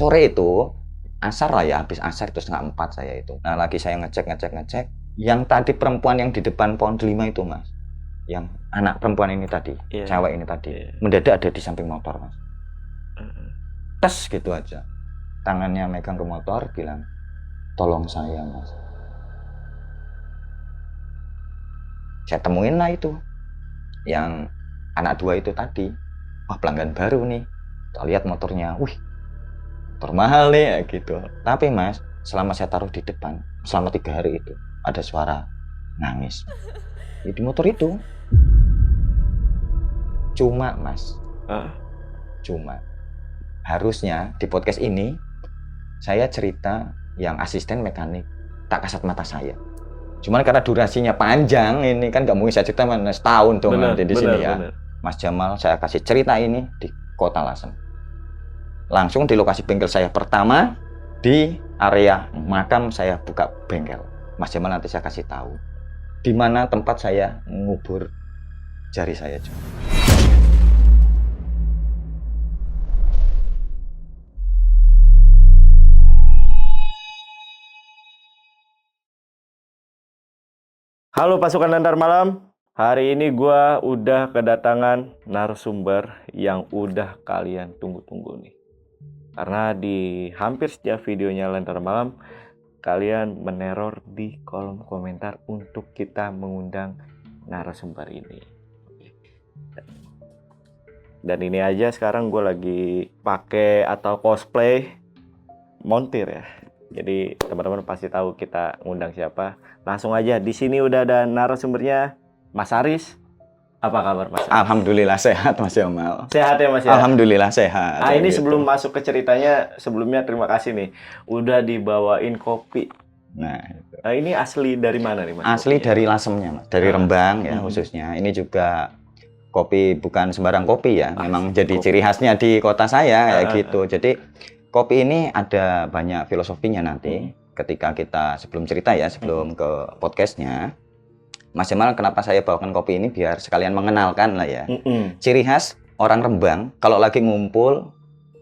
sore itu asar lah ya, habis asar itu 3:30 saya itu. Nah lagi saya ngecek. Yang tadi perempuan yang di depan pohon delima itu mas, yang anak perempuan ini tadi, cewek ini tadi, mendadak ada di samping motor mas. Tes gitu aja, tangannya megang ke motor, bilang, tolong saya mas. Saya temuin lah itu, yang anak 2 itu tadi. Wah pelanggan baru nih, kita lihat motornya, wih motor mahal nih ya gitu. Tapi mas, selama saya taruh di depan, selama 3 hari itu, ada suara nangis di motor itu. Cuma mas, cuma harusnya di podcast ini saya cerita yang asisten mekanik tak kasat mata saya. Cuman karena durasinya panjang ini kan nggak mungkin saya cerita setahun dong nanti di sini ya. Mas Jamal saya kasih cerita ini di Kota Lasem. Langsung di lokasi bengkel saya pertama, di area makam saya buka bengkel. Mas Jamal nanti saya kasih tahu di mana tempat saya ngubur jari saya juga. Halo pasukan Lantar Malam, hari ini gua udah kedatangan narasumber yang udah kalian tunggu-tunggu nih. Karena di hampir setiap videonya Lantar Malam, kalian meneror di kolom komentar untuk kita mengundang narasumber ini. Dan ini aja sekarang gue lagi pakai atau cosplay montir ya. Jadi teman-teman pasti tahu kita ngundang siapa. Langsung aja, di sini udah ada narasumbernya, Mas Aris. Apa kabar Mas Aris? Alhamdulillah sehat Mas Jamal. Sehat ya Mas ya? Alhamdulillah sehat. Nah ini gitu. sebelum masuk ke ceritanya, sebelumnya terima kasih nih. Udah dibawain kopi. Nah ini asli dari mana nih Mas? Asli kopinya? Dari Lasemnya Mas, dari Rembang ya khususnya. Ini juga kopi bukan sembarang kopi ya, memang jadi kopi. Ciri khasnya di kota saya ya gitu. Jadi kopi ini ada banyak filosofinya nanti ketika kita sebelum cerita ya, sebelum ke podcastnya. Mas Jamal kenapa saya bawakan kopi ini biar sekalian mengenalkan lah ya. Ciri khas orang Rembang kalau lagi ngumpul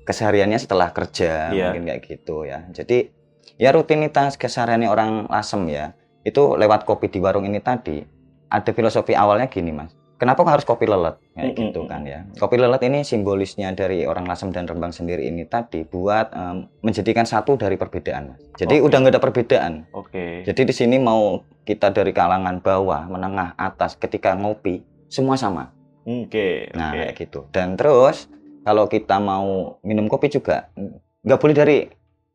kesehariannya setelah kerja mungkin kayak gitu ya. Jadi ya rutinitas kesehariannya orang Lasem ya. Itu lewat kopi di warung ini tadi ada filosofi awalnya gini Mas. Kenapa harus kopi lelet? Kayak gitu kan ya. Kopi lelet ini simbolisnya dari orang Lasem dan Rembang sendiri ini tadi buat menjadikan satu dari perbedaan. Jadi udah nggak ada perbedaan. Jadi di sini mau kita dari kalangan bawah, menengah, atas, ketika ngopi semua sama. Nah kayak gitu. Dan terus kalau kita mau minum kopi juga nggak boleh dari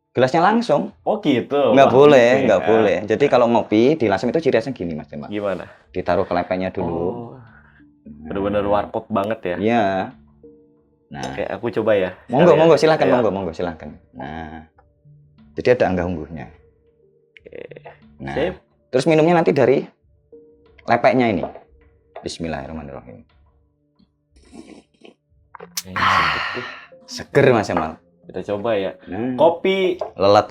gelasnya langsung. Oh gitu. Nggak boleh, nggak boleh. Jadi kalau ngopi di Lasem itu ciri khasnya gini Mas Jamal. Gimana? Ditaruh kelepeknya dulu. Bener-bener warkop banget ya. Iya. Nah, oke, aku coba ya. Monggo silakan, monggo silakan. Nah. Jadi ada anggah ungguhnya. Nah. Terus minumnya nanti dari lepeknya ini. Bismillahirrahmanirrahim. Seger Mas Jamal. Kita coba ya. Kopi lelet.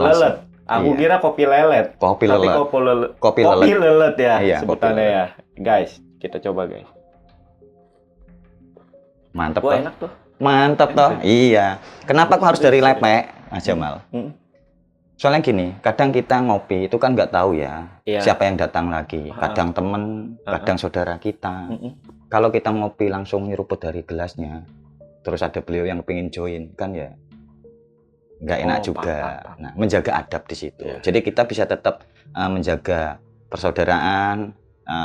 Aku kira kopi lelet. Kopi lelet. Kopi lelet ya sebutannya ya. Guys, kita coba guys. Mantap toh. Enak tuh. Mantap toh. Iya. Kenapa kok harus dari lepek, Mas Jamal? Soalnya gini, kadang kita ngopi itu kan nggak tahu ya siapa yang datang lagi. Kadang temen, kadang saudara kita. Kalau kita ngopi langsung nyeruput dari gelasnya, terus ada beliau yang pengen join, kan ya nggak enak juga. Nah, menjaga adab di situ. Jadi kita bisa tetap menjaga persaudaraan,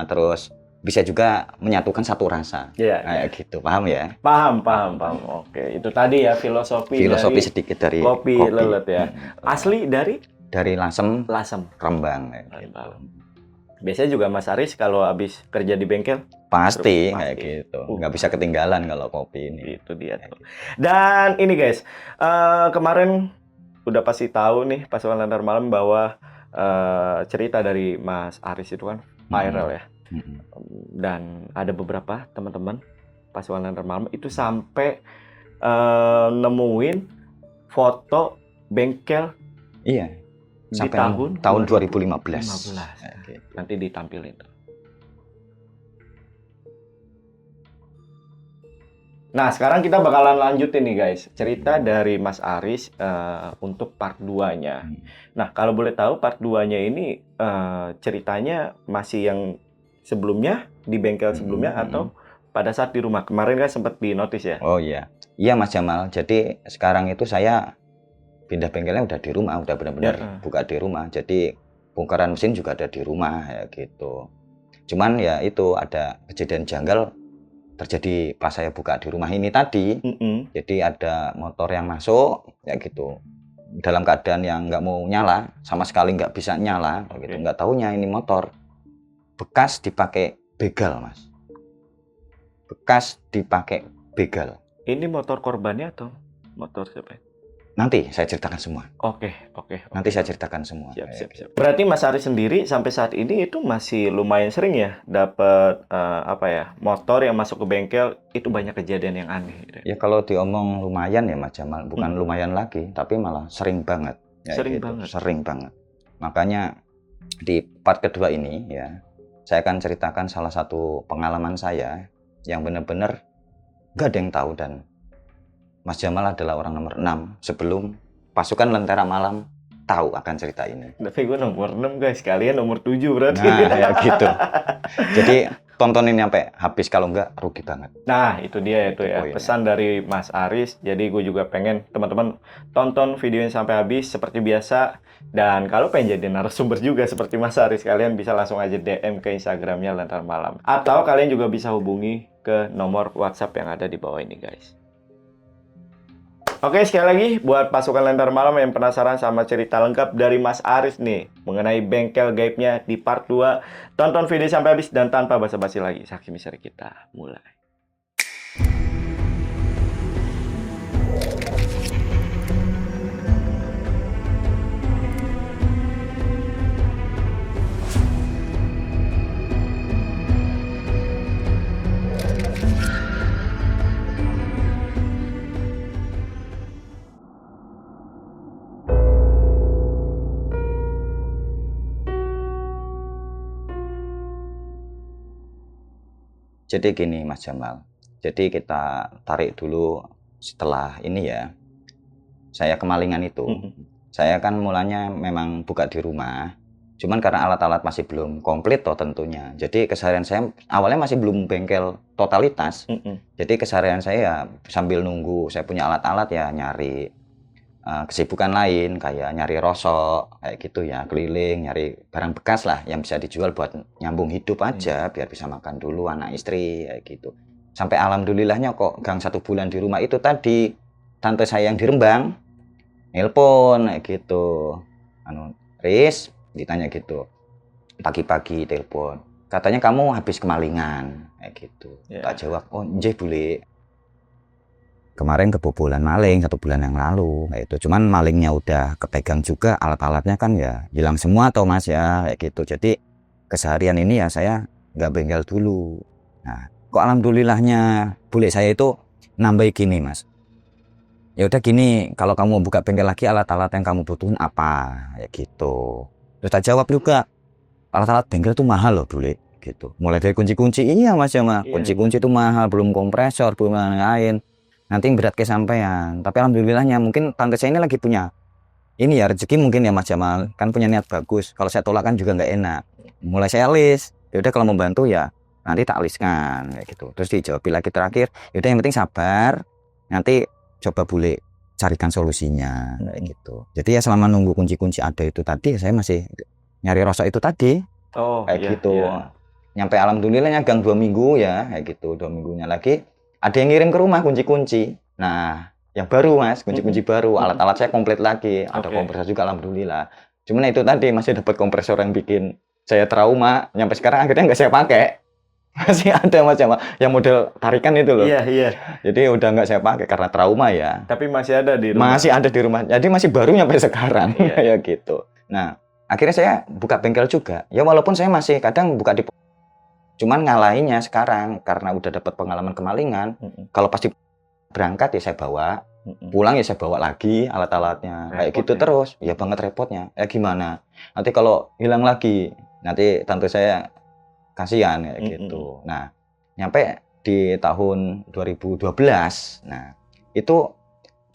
terus bisa juga menyatukan satu rasa. Kayak gitu, paham ya? Paham. Oke, itu tadi ya filosofi dari sedikit dari kopi lelet ya. Asli dari Lasem. Rembang. Biasanya juga Mas Aris kalau habis kerja di bengkel pasti kayak gitu. Nggak bisa ketinggalan kalau kopi ini. Itu dia tuh. Dan ini guys, kemarin udah pasti tahu nih pasukan Lantar Malam bahwa cerita dari Mas Aris itu kan viral ya. Dan ada beberapa teman-teman pasukan Lantar Malam itu sampai nemuin foto bengkel sampai di tahun 2015. Nanti ditampilin. Nah, sekarang kita bakalan lanjutin nih guys, cerita dari Mas Aris untuk part 2-nya. Nah, kalau boleh tahu part 2-nya ini ceritanya masih yang sebelumnya, di bengkel sebelumnya, atau pada saat di rumah? Kemarin kan sempat di notice ya? Oh iya. Iya Mas Jamal, jadi sekarang itu saya pindah bengkelnya udah di rumah, udah benar-benar buka di rumah. Jadi bongkaran mesin juga ada di rumah ya gitu. Cuman ya itu ada kejadian janggal terjadi pas saya buka di rumah ini tadi. Jadi ada motor yang masuk ya gitu dalam keadaan yang nggak mau nyala, sama sekali nggak bisa nyala gitu. Nggak taunya ini motor bekas dipakai begal Mas, bekas dipakai begal. Ini motor korbannya atau motor siapa? Nanti saya ceritakan semua. Oke. Nanti saya ceritakan semua. Siap. Berarti Mas Aris sendiri sampai saat ini itu masih lumayan sering ya dapat motor yang masuk ke bengkel, itu banyak kejadian yang aneh gitu. Ya kalau diomong lumayan ya Mas Jamal, bukan lumayan lagi, tapi malah sering banget. Ya, sering banget. Makanya di part kedua ini ya, saya akan ceritakan salah satu pengalaman saya yang benar-benar gak ada yang tahu, dan Mas Jamal adalah orang nomor 6 sebelum pasukan Lentera Malam tahu akan cerita ini. Tapi gue nomor 6 guys, kalian nomor 7 berarti. Nah, ya gitu. Jadi tontonin sampai habis, kalau enggak rugi banget. Nah, itu dia itu ya, pesan dari Mas Aris. Jadi gue juga pengen teman-teman tonton videonya sampai habis seperti biasa. Dan kalau pengen jadi narasumber juga seperti Mas Aris, kalian bisa langsung aja DM ke Instagramnya Lentera Malam. Atau kalian juga bisa hubungi ke nomor WhatsApp yang ada di bawah ini guys. Oke, sekali lagi buat pasukan Lentera Malam yang penasaran sama cerita lengkap dari Mas Aris nih mengenai bengkel gaibnya di part 2, tonton video sampai habis dan tanpa basa-basi lagi, saksi misteri kita mulai. Jadi gini Mas Jamal, jadi kita tarik dulu setelah ini ya, saya kemalingan itu. Saya kan mulanya memang buka di rumah, cuman karena alat-alat masih belum komplit toh tentunya. Jadi keseharian saya awalnya masih belum bengkel totalitas. Jadi keseharian saya ya sambil nunggu saya punya alat-alat ya nyari kesibukan lain, kayak nyari rosok kayak gitu ya, keliling nyari barang bekas lah yang bisa dijual buat nyambung hidup aja, biar bisa makan dulu anak istri kayak gitu. Sampai alhamdulillahnya kok gang 1 bulan di rumah itu tadi tante saya yang di Rembang nelpon kayak gitu, Riz, ditanya gitu pagi-pagi telepon, katanya kamu habis kemalingan kayak gitu. Tak jawab, oh nggih bule, kemarin kebobolan maling 1 bulan yang lalu kayak itu. Cuman malingnya udah kepegang juga, alat-alatnya kan ya hilang semua toh Mas ya kayak gitu. Jadi keseharian ini ya saya nggak bengkel dulu. Nah kok alhamdulillahnya bule saya itu nambahin gini Mas, ya udah gini, kalau kamu mau buka bengkel lagi, alat-alat yang kamu butuhin apa kayak gitu. Terus tak jawab juga, alat-alat bengkel itu mahal loh bule gitu. Mulai dari kunci-kunci, iya Mas ya Mas, kunci-kunci itu mahal, belum kompresor, belum lain-lain, nanti berat kesampean. Tapi alhamdulillahnya mungkin tante saya ini lagi punya ini ya rezeki mungkin ya Mas Jamal, kan punya niat bagus. Kalau saya tolak kan juga nggak enak. Mulai saya list, ya udah kalau mau bantu ya nanti tak listkan kayak gitu. Terus dijawab lagi terakhir, ya udah yang penting sabar, nanti coba bule carikan solusinya kayak gitu. Jadi ya selama nunggu kunci-kunci ada itu tadi, saya masih nyari rosok itu tadi kayak gitu. Nyampe alhamdulillahnya gang 2 minggu ya kayak gitu. 2 minggunya lagi ada yang ngirim ke rumah kunci-kunci. Nah, yang baru Mas, kunci-kunci baru, alat-alat saya komplit lagi. Ada kompresor juga alhamdulillah. Cuman itu tadi masih dapat kompresor yang bikin saya trauma. Nyampe sekarang akhirnya nggak saya pakai. Masih ada Mas yang model tarikan itu loh. Iya. Jadi udah nggak saya pakai karena trauma ya. Tapi masih ada di rumah. Masih ada di rumah. Jadi masih baru nyampe sekarang kayak gitu. Nah, akhirnya saya buka bengkel juga. Ya walaupun saya masih kadang buka di, cuman ngalahinnya sekarang karena udah dapat pengalaman kemalingan. Kalau pasti berangkat ya saya bawa, pulang ya saya bawa lagi alat-alatnya kayak gitu terus. Ya banget repotnya. Ya gimana? Nanti kalau hilang lagi, nanti tante saya kasihan kayak gitu. Nah, nyampe di tahun 2012. Nah, itu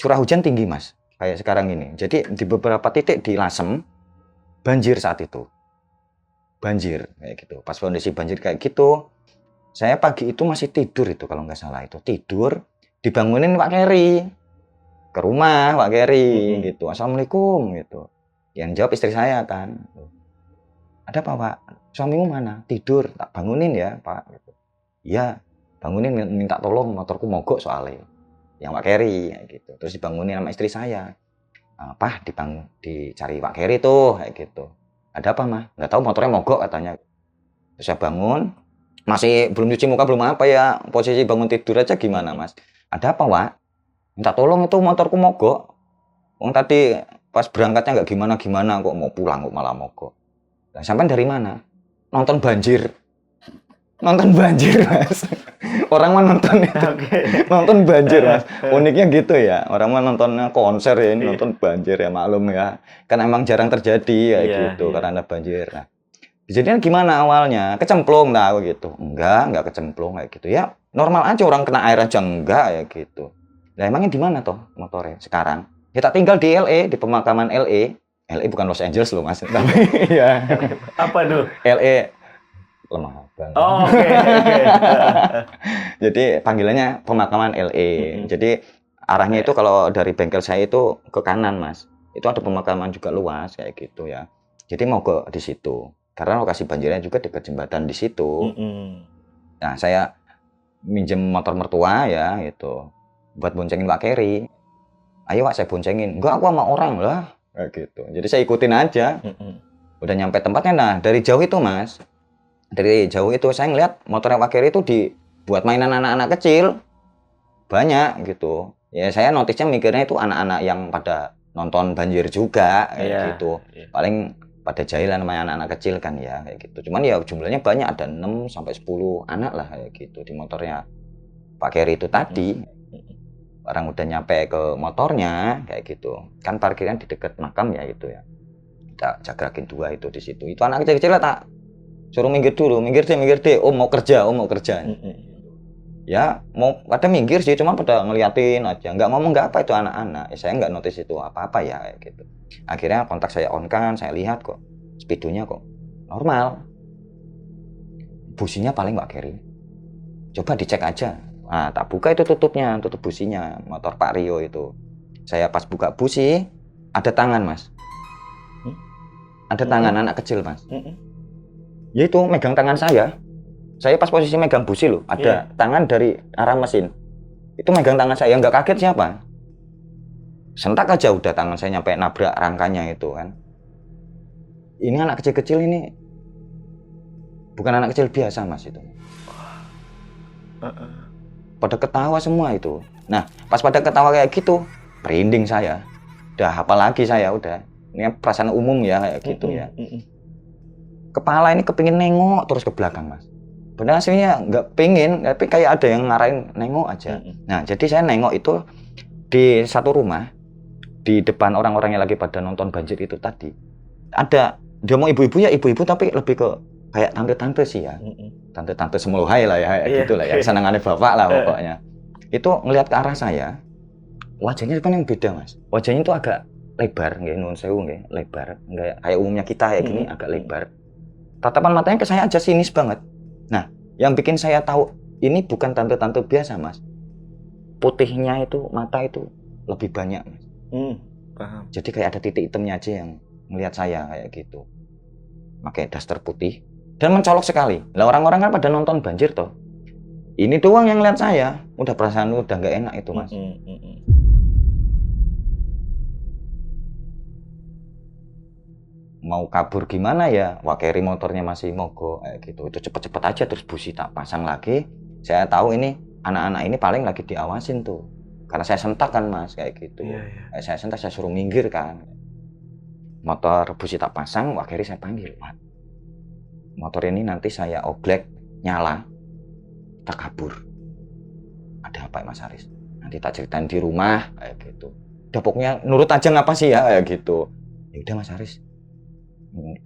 curah hujan tinggi, Mas, kayak sekarang ini. Jadi di beberapa titik di Lasem banjir saat itu. Banjir kayak gitu. Pas kondisi banjir kayak gitu, saya pagi itu masih tidur itu kalau nggak salah itu. Tidur, dibangunin Pak Keri. Ke rumah Pak Keri gitu. Assalamualaikum gitu. Yang jawab istri saya kan. Ada apa, Pak? Suamimu mana? Tidur. Tak bangunin ya, Pak. Gitu. Iya, bangunin minta tolong motorku mogok soalnya. Yang Pak Keri gitu. Terus dibangunin sama istri saya. Pak, dicari Pak Keri tuh kayak gitu. Ada apa, Mah? Nggak tahu motornya mogok katanya. Terus saya bangun, masih belum cuci muka belum apa ya, posisi bangun tidur aja gimana, Mas? Ada apa, Pak? Minta tolong itu motorku mogok. Wong tadi pas berangkatnya nggak gimana-gimana kok mau pulang kok malah mogok. Nah, sampai dari mana? Nonton banjir. Nonton banjir, Mas. Orang mah nonton itu. Nonton banjir, Mas. Uniknya gitu ya. Orang mah nontonnya konser ya, ini nonton banjir ya, maklum ya. Kan emang jarang terjadi ya gitu karena ada banjir. Nah, kejadian gimana awalnya? Kecemplung lah gitu. Enggak kecemplung kayak gitu. Ya, normal aja orang kena air aja enggak ya gitu. Nah, emangnya di mana toh motornya sekarang? Ya tak tinggal di LA, di pemakaman LA. LA bukan Los Angeles loh, Mas. Tapi ya. Apa tuh? LA lemah banget. Oh, oke. Jadi panggilannya pemakaman LA. Jadi arahnya itu kalau dari bengkel saya itu ke kanan, Mas. Itu ada pemakaman juga luas kayak gitu ya. Jadi mau ke di situ. Karena lokasi banjirnya juga dekat jembatan di situ. Nah, saya minjem motor mertua ya gitu. Buat boncengin Pak Keri. Ayo Pak, saya boncengin. Enggak, aku sama orang lah kayak gitu. Jadi saya ikutin aja. Udah nyampe tempatnya, nah dari jauh itu, Mas. Dari jauh itu saya ngeliat motornya Pak Keri itu dibuat mainan anak-anak kecil. Banyak gitu. Ya saya notisnya mikirnya itu anak-anak yang pada nonton banjir juga kayak gitu. Paling pada jahilan sama anak-anak kecil kan ya kayak gitu. Cuman ya jumlahnya banyak, ada 6 sampai 10 anak lah kayak gitu di motornya Pak Keri itu tadi. Orang udah nyampe ke motornya kayak gitu. Kan parkiran di dekat makam ya itu ya. Kita jagrakin 2 itu di situ. Itu anak kecil-kecil lah tak suruh minggir dulu, minggir deh. Om mau kerja. Ya mau pada minggir sih, cuma pada ngeliatin aja, nggak ngomong nggak apa itu anak-anak. Ya, saya nggak notice itu apa-apa ya kayak gitu. Akhirnya kontak saya on kan, saya lihat kok speedonya kok normal. Businya paling Pak Keri. Coba dicek aja. Nah, tak buka itu tutupnya, tutup businya motor Pak Rio itu. Saya pas buka busi, ada tangan, Mas. Ada tangan anak kecil, Mas. Ya itu megang tangan saya. Saya pas posisi megang busi loh, ada tangan dari arah mesin. Itu megang tangan saya, nggak kaget siapa. Sentak aja udah tangan saya nyampe nabrak rangkanya itu kan. Ini anak kecil-kecil ini bukan anak kecil biasa, Mas itu. Pada ketawa semua itu. Nah, pas pada ketawa kayak gitu, merinding saya. Udah hafal lagi saya udah. Ini perasaan umum ya kayak gitu ya. Kepala ini kepingin nengok terus ke belakang, Mas. Benar aslinya nggak pingin, tapi kayak ada yang ngarahin nengok aja. Nah, jadi saya nengok itu di satu rumah, di depan orang-orang yang lagi pada nonton banjir itu tadi. Ada, dia mau ibu-ibu ya ibu-ibu, tapi lebih ke kayak tante-tante sih ya. Tante-tante semeluhai lah ya, kayak gitu lah ya. Senangannya bapak lah pokoknya. Itu ngelihat ke arah saya, wajahnya kan yang beda, Mas. Wajahnya itu agak lebar, nggak nuwun sewu nggih, lebar. Nggak kayak umumnya kita kayak gini, agak lebar. Tatapan matanya ke saya aja sinis banget. Nah, yang bikin saya tahu ini bukan tante-tante biasa, Mas. Putihnya itu, mata itu lebih banyak, Mas. Paham. Jadi kayak ada titik hitamnya aja yang melihat saya kayak gitu. Pakai daster putih dan mencolok sekali. Lah orang-orang kan pada nonton banjir toh. Ini doang yang lihat saya. Udah perasaan udah nggak enak itu, Mas. Mau kabur gimana ya? Wah, Keri motornya masih mogok kayak gitu. Itu cepet-cepet aja terus busi tak pasang lagi. Saya tahu ini anak-anak ini paling lagi diawasin tuh. Karena saya sentak kan, Mas, kayak gitu. Saya sentak, saya suruh minggir kan. Motor busi tak pasang, wah Keri saya panggil. Wah, motor ini nanti saya oblek nyala, tak kabur. Ada apa, Mas Haris? Nanti tak ceritain di rumah kayak gitu. Udah pokoknya nurut aja ngapa sih ya kayak gitu. Ya udah, Mas Haris.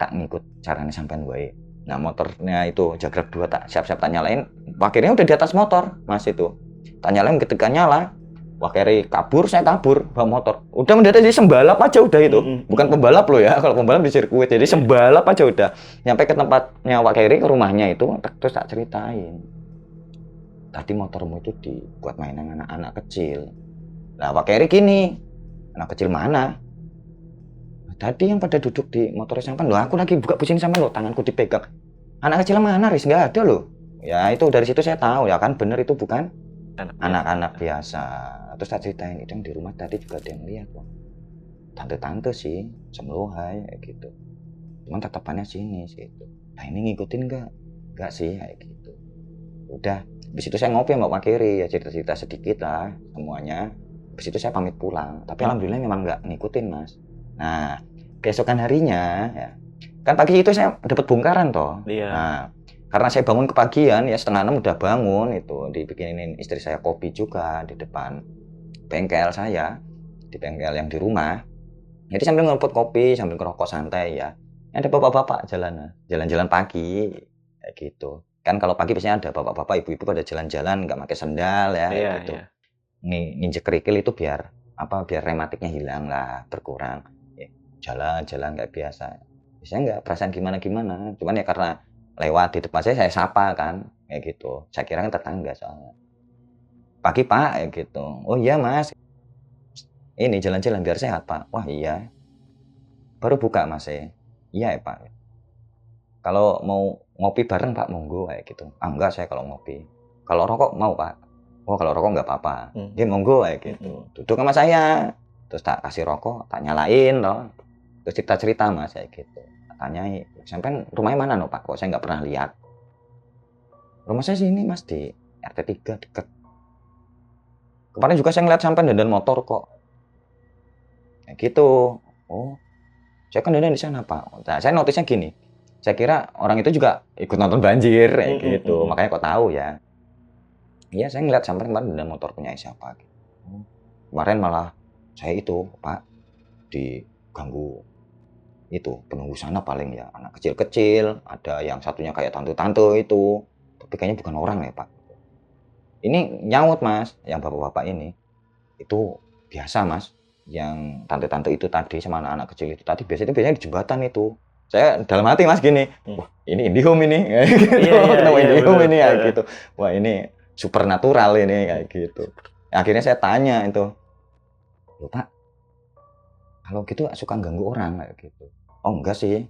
Tak ngikut caranya sampean wae. Nah motornya itu jagrab 2 tak siap-siap tak nyalain, Pak Kiri udah di atas motor Mas itu. Tak nyalain ketika nyala, Pak Kiri kabur, saya kabur bawa motor. Udah mendadak jadi sembalap aja udah itu. Bukan pembalap loh ya, kalau pembalap di sirkuit. Jadi sembalap aja udah. Nyampe ke tempatnya Pak Kiri, ke rumahnya itu, terus tak ceritain. Tadi motormu itu dibuat mainan anak-anak kecil. Lah Pak Kiri gini, anak kecil mana? Tadi yang pada duduk di motor sampan, loh aku lagi buka busin sampan loh, tanganku dipegang. Anak kecil mana, Riz? Nggak ada loh. Ya itu dari situ saya tahu ya kan bener itu bukan anak-anak biasa. Terus saya ceritain itu yang di rumah tadi juga ada yang lihat kok. Tante-tante sih, semlohai kayak gitu. Cuman tatapannya sini sih itu. Nah ini ngikutin nggak? Nggak sih kayak gitu. Udah, habis itu saya ngopi sama Pak Kiri ya cerita-cerita sedikit lah semuanya. Habis itu saya pamit pulang. Tapi alhamdulillah memang nggak ngikutin Mas. Nah, keesokan harinya ya, kan pagi itu saya dapat bongkaran toh. Iya. Nah, karena saya bangun kepagian ya 5:30 udah bangun itu dibikinin istri saya kopi juga di depan bengkel saya, di bengkel yang di rumah. Jadi sambil ngeruput kopi, sambil ngerokok santai ya. Ada bapak-bapak jalan-jalan pagi kayak gitu. Kan kalau pagi biasanya ada bapak-bapak, ibu-ibu pada jalan-jalan nggak pakai sendal ya Iya, gitu. iya. Nginjek kerikil itu biar biar rematiknya hilang lah, berkurang. Jalan-jalan kayak biasa. Biasanya nggak perasaan gimana-gimana. Cuman ya karena lewat di depan saya sapa kan. Kayak gitu. Saya kira kan tetangga soalnya. Pagi Pak, kayak gitu. Oh iya Mas. Ini jalan-jalan biar sehat Pak. Wah iya. Baru buka Mas ya. Iya ya Pak. Kalau mau ngopi bareng Pak, monggo kayak gitu. Ah enggak saya kalau ngopi. Kalau rokok mau Pak. Oh kalau rokok nggak apa-apa. Dia monggo kayak gitu. Duduk sama saya. Terus tak kasih rokok, tak nyalain loh. Terus cerita-cerita Mas kayak gitu. Tanyai, sampai rumahnya mana no Pak? Kok saya nggak pernah lihat. Rumah saya sini Mas di RT 3 deket. Kemarin juga saya ngeliat sampai dandan motor kok. Kayak gitu. Oh, saya kan dandan di sana Pak. Nah, saya notisnya gini. Saya kira orang itu juga ikut nonton banjir kayak gitu. Makanya kok tahu ya. Iya, saya ngeliat sampai kemarin dandan motor punya siapa. Kemarin malah saya itu Pak diganggu itu penunggu sana paling ya anak kecil-kecil, ada yang satunya kayak tante-tante itu, tapi kayaknya bukan orang ya Pak. Ini nyaut Mas, yang bapak-bapak ini itu biasa Mas, yang tante-tante itu tadi sama anak-anak kecil itu tadi biasanya di jembatan itu. Saya dalam hati Mas gini, wah ini IndiHome ini, kayak gitu, ketemu IndiHome ini kayak gitu, wah ini supernatural ini kayak gitu. Akhirnya saya tanya itu, loh Pak, kalau gitu suka ganggu orang kayak gitu. Oh enggak sih,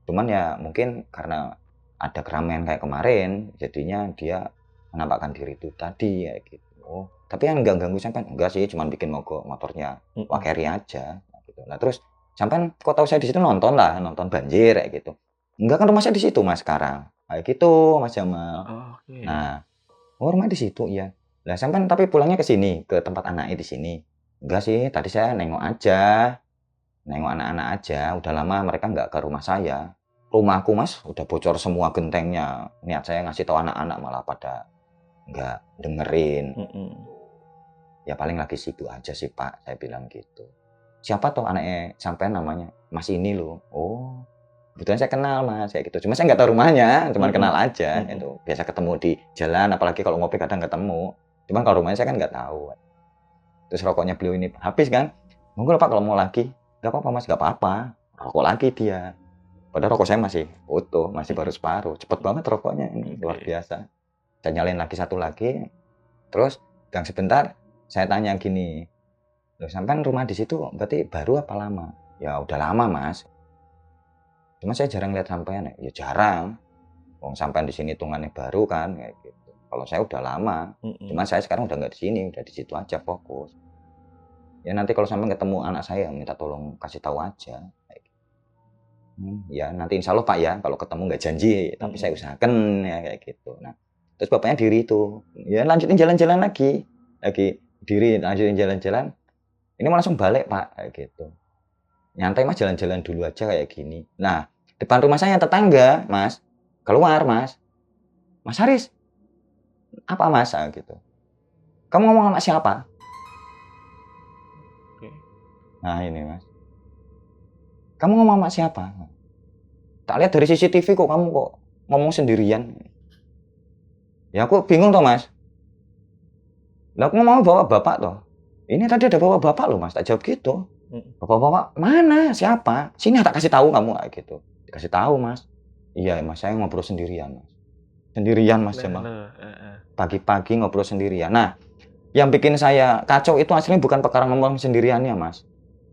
cuman ya mungkin karena ada keramaian kayak kemarin, jadinya dia menampakkan diri itu tadi kayak gitu. Oh, tapi kan enggak ganggu sampean? Enggak sih, cuman bikin mogok motornya Pak Keri aja. Gitu. Nah terus sampean kok tahu saya di situ nonton banjir kayak gitu. Enggak kan rumah saya di situ Mas sekarang. Kayak gitu Mas Jamal. Oh, okay. Nah, oh rumah di situ ya. Lah sampean tapi pulangnya ke sini, ke tempat anaknya di sini. Enggak sih, tadi saya nengok anak-anak aja, udah lama mereka nggak ke rumah saya. Rumahku Mas, udah bocor semua gentengnya. Niat saya ngasih tahu anak-anak malah pada nggak dengerin. Ya paling lagi sibuk aja sih Pak, saya bilang gitu. Siapa tuh anaknya sampai namanya? Mas ini loh. Oh, kebetulan saya kenal Mas, kayak gitu. Cuma saya nggak tahu rumahnya, cuma kenal aja. Itu biasa ketemu di jalan, apalagi kalau ngopi kadang ketemu. Cuman kalau rumahnya saya kan nggak tahu. Terus rokoknya beliau ini habis kan? Monggo Pak kalau mau lagi. Gak apa-apa Mas, gak apa-apa. Rokok lagi dia. Padahal rokok saya masih utuh, masih baru separuh. Cepet banget rokoknya ini, luar biasa. Saya nyalain lagi satu lagi. Terus gang sebentar, saya tanya gini, loh sampean rumah di situ berarti baru apa lama? Ya udah lama Mas. Cuma saya jarang lihat sampean. Ya jarang. Wong sampean di sini hitungannya baru kan, kayak gitu. Kalau saya udah lama. Cuma saya sekarang udah nggak di sini, udah di situ aja fokus. Ya nanti kalau sampai ketemu anak saya minta tolong kasih tahu aja. Ya nanti insya Allah Pak ya kalau ketemu nggak janji tapi saya usahakan ya kayak gitu. Nah terus bapaknya diri itu ya lanjutin jalan-jalan lagi diri lanjutin jalan-jalan. Ini mau langsung balik Pak kayak gitu. Nyantai Mas jalan-jalan dulu aja kayak gini. Nah depan rumah saya tetangga Mas keluar Mas Haris apa Mas gitu. Kamu ngomong sama siapa? Nah ini Mas. Kamu ngomong sama siapa? Tak lihat dari CCTV kok kamu kok ngomong sendirian. Ya aku bingung toh Mas. Lah aku mau bawa bapak toh. Ini tadi ada bawa bapak loh Mas, tak jawab gitu. Bapak-bapak mana? Siapa? Sini tak kasih tahu kamu kayak gitu. Dikasih tahu Mas. Iya Mas, saya ngobrol sendirian Mas. Sendirian Mas Jamal. Pagi-pagi ngobrol sendirian. Nah, yang bikin saya kacau itu aslinya bukan perkara ngomong sendiriannya Mas.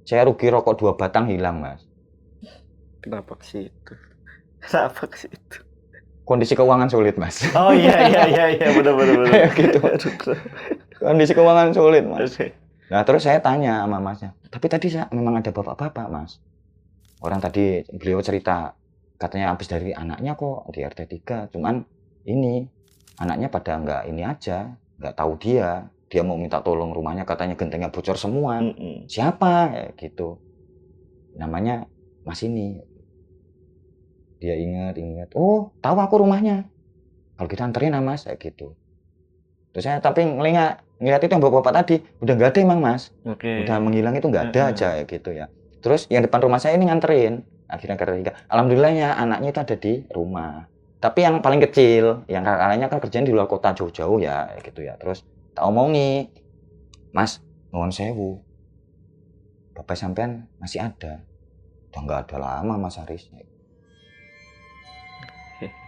Saya rugi rokok 2 batang hilang Mas. Kenapa ke situ? Kenapa ke situ? Kondisi keuangan sulit Mas. Oh iya benar. Kayak gitu. Kondisi keuangan sulit Mas. Oke. Nah terus saya tanya sama Masnya, tapi tadi saya memang ada bapak-bapak Mas. Orang tadi beliau cerita, katanya habis dari anaknya kok di RT 3, cuman ini anaknya pada nggak ini aja, nggak tahu dia mau minta tolong rumahnya, katanya gentengnya bocor semua. Siapa? Kayak gitu. Namanya Mas ini. Dia ingat, oh tahu aku rumahnya. Kalau kita anterin sama Mas, kayak gitu. Terus saya tapi ngelihat itu yang bapak-bapak tadi, udah nggak ada emang Mas. Oke. Udah menghilang itu nggak ada aja kayak gitu ya. Terus yang depan rumah saya ini nganterin. Akhirnya ketiga. Alhamdulillahnya anaknya itu ada di rumah. Tapi yang paling kecil, yang kakaknya kan kerjaan di luar kota jauh-jauh ya, kayak gitu ya. Terus tak omongi, Mas, nuwun sewu. Bapak sampean masih ada. Udah nggak ada lama Mas Haris.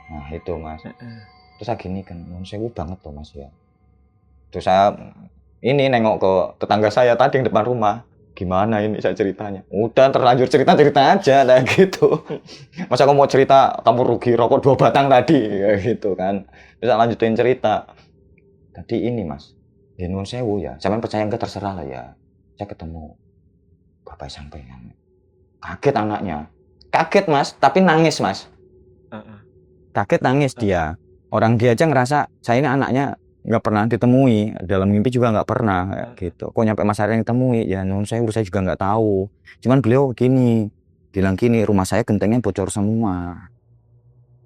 Nah itu Mas. Terus saya gini kan, nuwun sewu banget loh Mas ya. Terus saya ini nengok ke tetangga saya tadi yang depan rumah. Gimana ini saya ceritanya? Udah terlanjur cerita aja kayak gitu. Masa aku mau cerita kamu rugi rokok 2 batang tadi kayak gitu kan. Bisa lanjutin cerita. Tadi ini Mas, ya nuwun sewu ya. Sampeyan percaya enggak terserah lah ya. Saya ketemu bapak sampeyan. Kaget anaknya. Kaget Mas, tapi nangis Mas. Kaget nangis dia. Orang dia aja ngerasa saya ini anaknya nggak pernah ditemui, dalam mimpi juga nggak pernah kayak gitu. Kok nyampe Mas Arya yang ditemui? Ya nuwun sewu, saya juga nggak tahu. Cuman beliau bilang gini, rumah saya gentengnya bocor semua.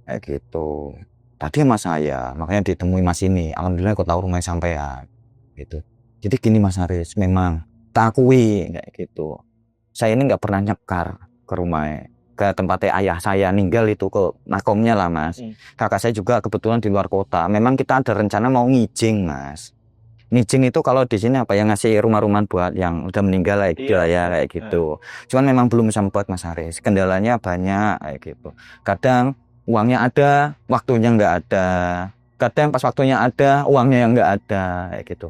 Kayak gitu. Tadi sama saya, makanya ditemui Mas ini. Alhamdulillah kok tahu rumahnya sampean. Gitu. Jadi gini Mas Haris, memang tak akui kayak gitu. Saya ini nggak pernah nyekar ke rumahnya, ke tempatnya ayah saya ninggal itu, ke makomnya lah Mas. Kakak saya juga kebetulan di luar kota. Memang kita ada rencana mau ngijing Mas. Ngijing itu kalau di sini apa yang ngasih rumah-rumahan buat yang udah meninggal kayak gitu ya kayak gitu. Cuman memang belum sempat Mas Haris. Kendalanya banyak kayak gitu. Kadang uangnya ada, waktunya nggak ada. Kadang pas waktunya ada, uangnya yang nggak ada kayak gitu.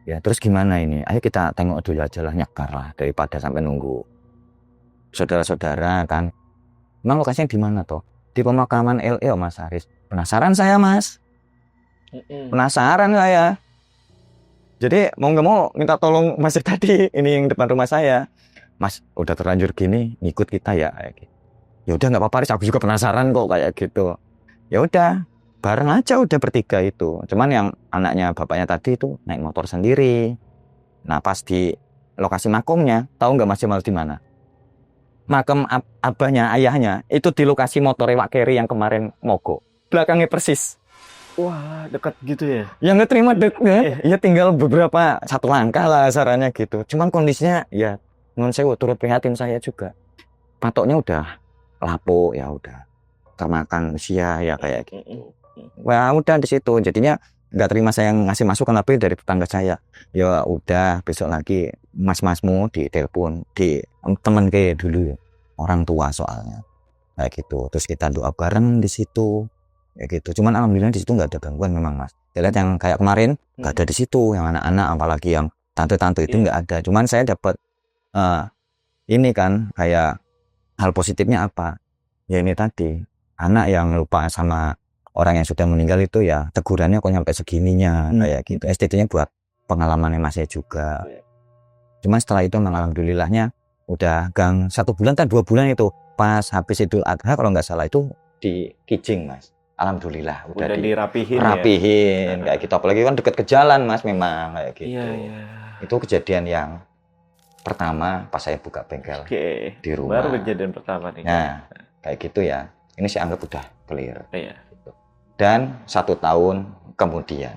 Ya terus gimana ini? Ayo kita tengok dulu aja lah, nyekar lah daripada sampai nunggu saudara-saudara kan. Emang lokasinya di mana toh? Di pemakaman LE Mas Haris. Penasaran saya Mas. Penasaran saya. Jadi mau nggak mau minta tolong Mas tadi ini yang depan rumah saya. Mas udah terlanjur gini ngikut kita ya. Ya udah nggak apa-apa Haris, aku juga penasaran kok kayak gitu. Ya udah bareng aja udah bertiga itu. Cuman yang anaknya bapaknya tadi itu naik motor sendiri. Nah pas di lokasi makomnya, tahu nggak Mas Jamal di mana? Makam abahnya, ayahnya, itu di lokasi motor Wak Keri yang kemarin mogok. Belakangnya persis. Wah, dekat gitu ya? Yang nggak terima dekat, ya tinggal beberapa, 1 langkah lah sarannya gitu. Cuman kondisinya, ya, menurut saya turut prihatin saya juga. Patoknya udah lapuk, ya udah. Termakan usia, ya kayak gitu. Wah, udah di situ. Jadinya nggak terima saya ngasih masukan lebih dari tetangga saya. Ya udah, besok lagi mas-masmu ditelepon, di temen kayak dulu ya, orang tua soalnya kayak gitu. Terus kita doa bareng di situ kayak gitu. Cuman alhamdulillah di situ nggak ada gangguan memang Mas. Saya lihat yang kayak kemarin nggak ada di situ, yang anak-anak apalagi yang tante-tante itu nggak ada. Cuman saya dapat ini kan kayak hal positifnya apa ya, ini tadi anak yang lupa sama orang yang sudah meninggal itu ya tegurannya kok nyampe segininya kayak gitu. STT-nya buat pengalamannya Mas saya juga. Cuma setelah itu alhamdulillahnya udah gang 1 bulan kan 2 bulan itu pas habis Idul Adha kalau nggak salah itu di Kijing Mas. Alhamdulillah udah dirapihin ya? Kayak gitu. Apalagi kan deket ke jalan Mas memang kayak gitu. Iya. Itu kejadian yang pertama pas saya buka bengkel di rumah. Baru kejadian pertama nih. Nah kayak gitu ya. Ini saya anggap udah clear. Iya. Dan 1 tahun kemudian.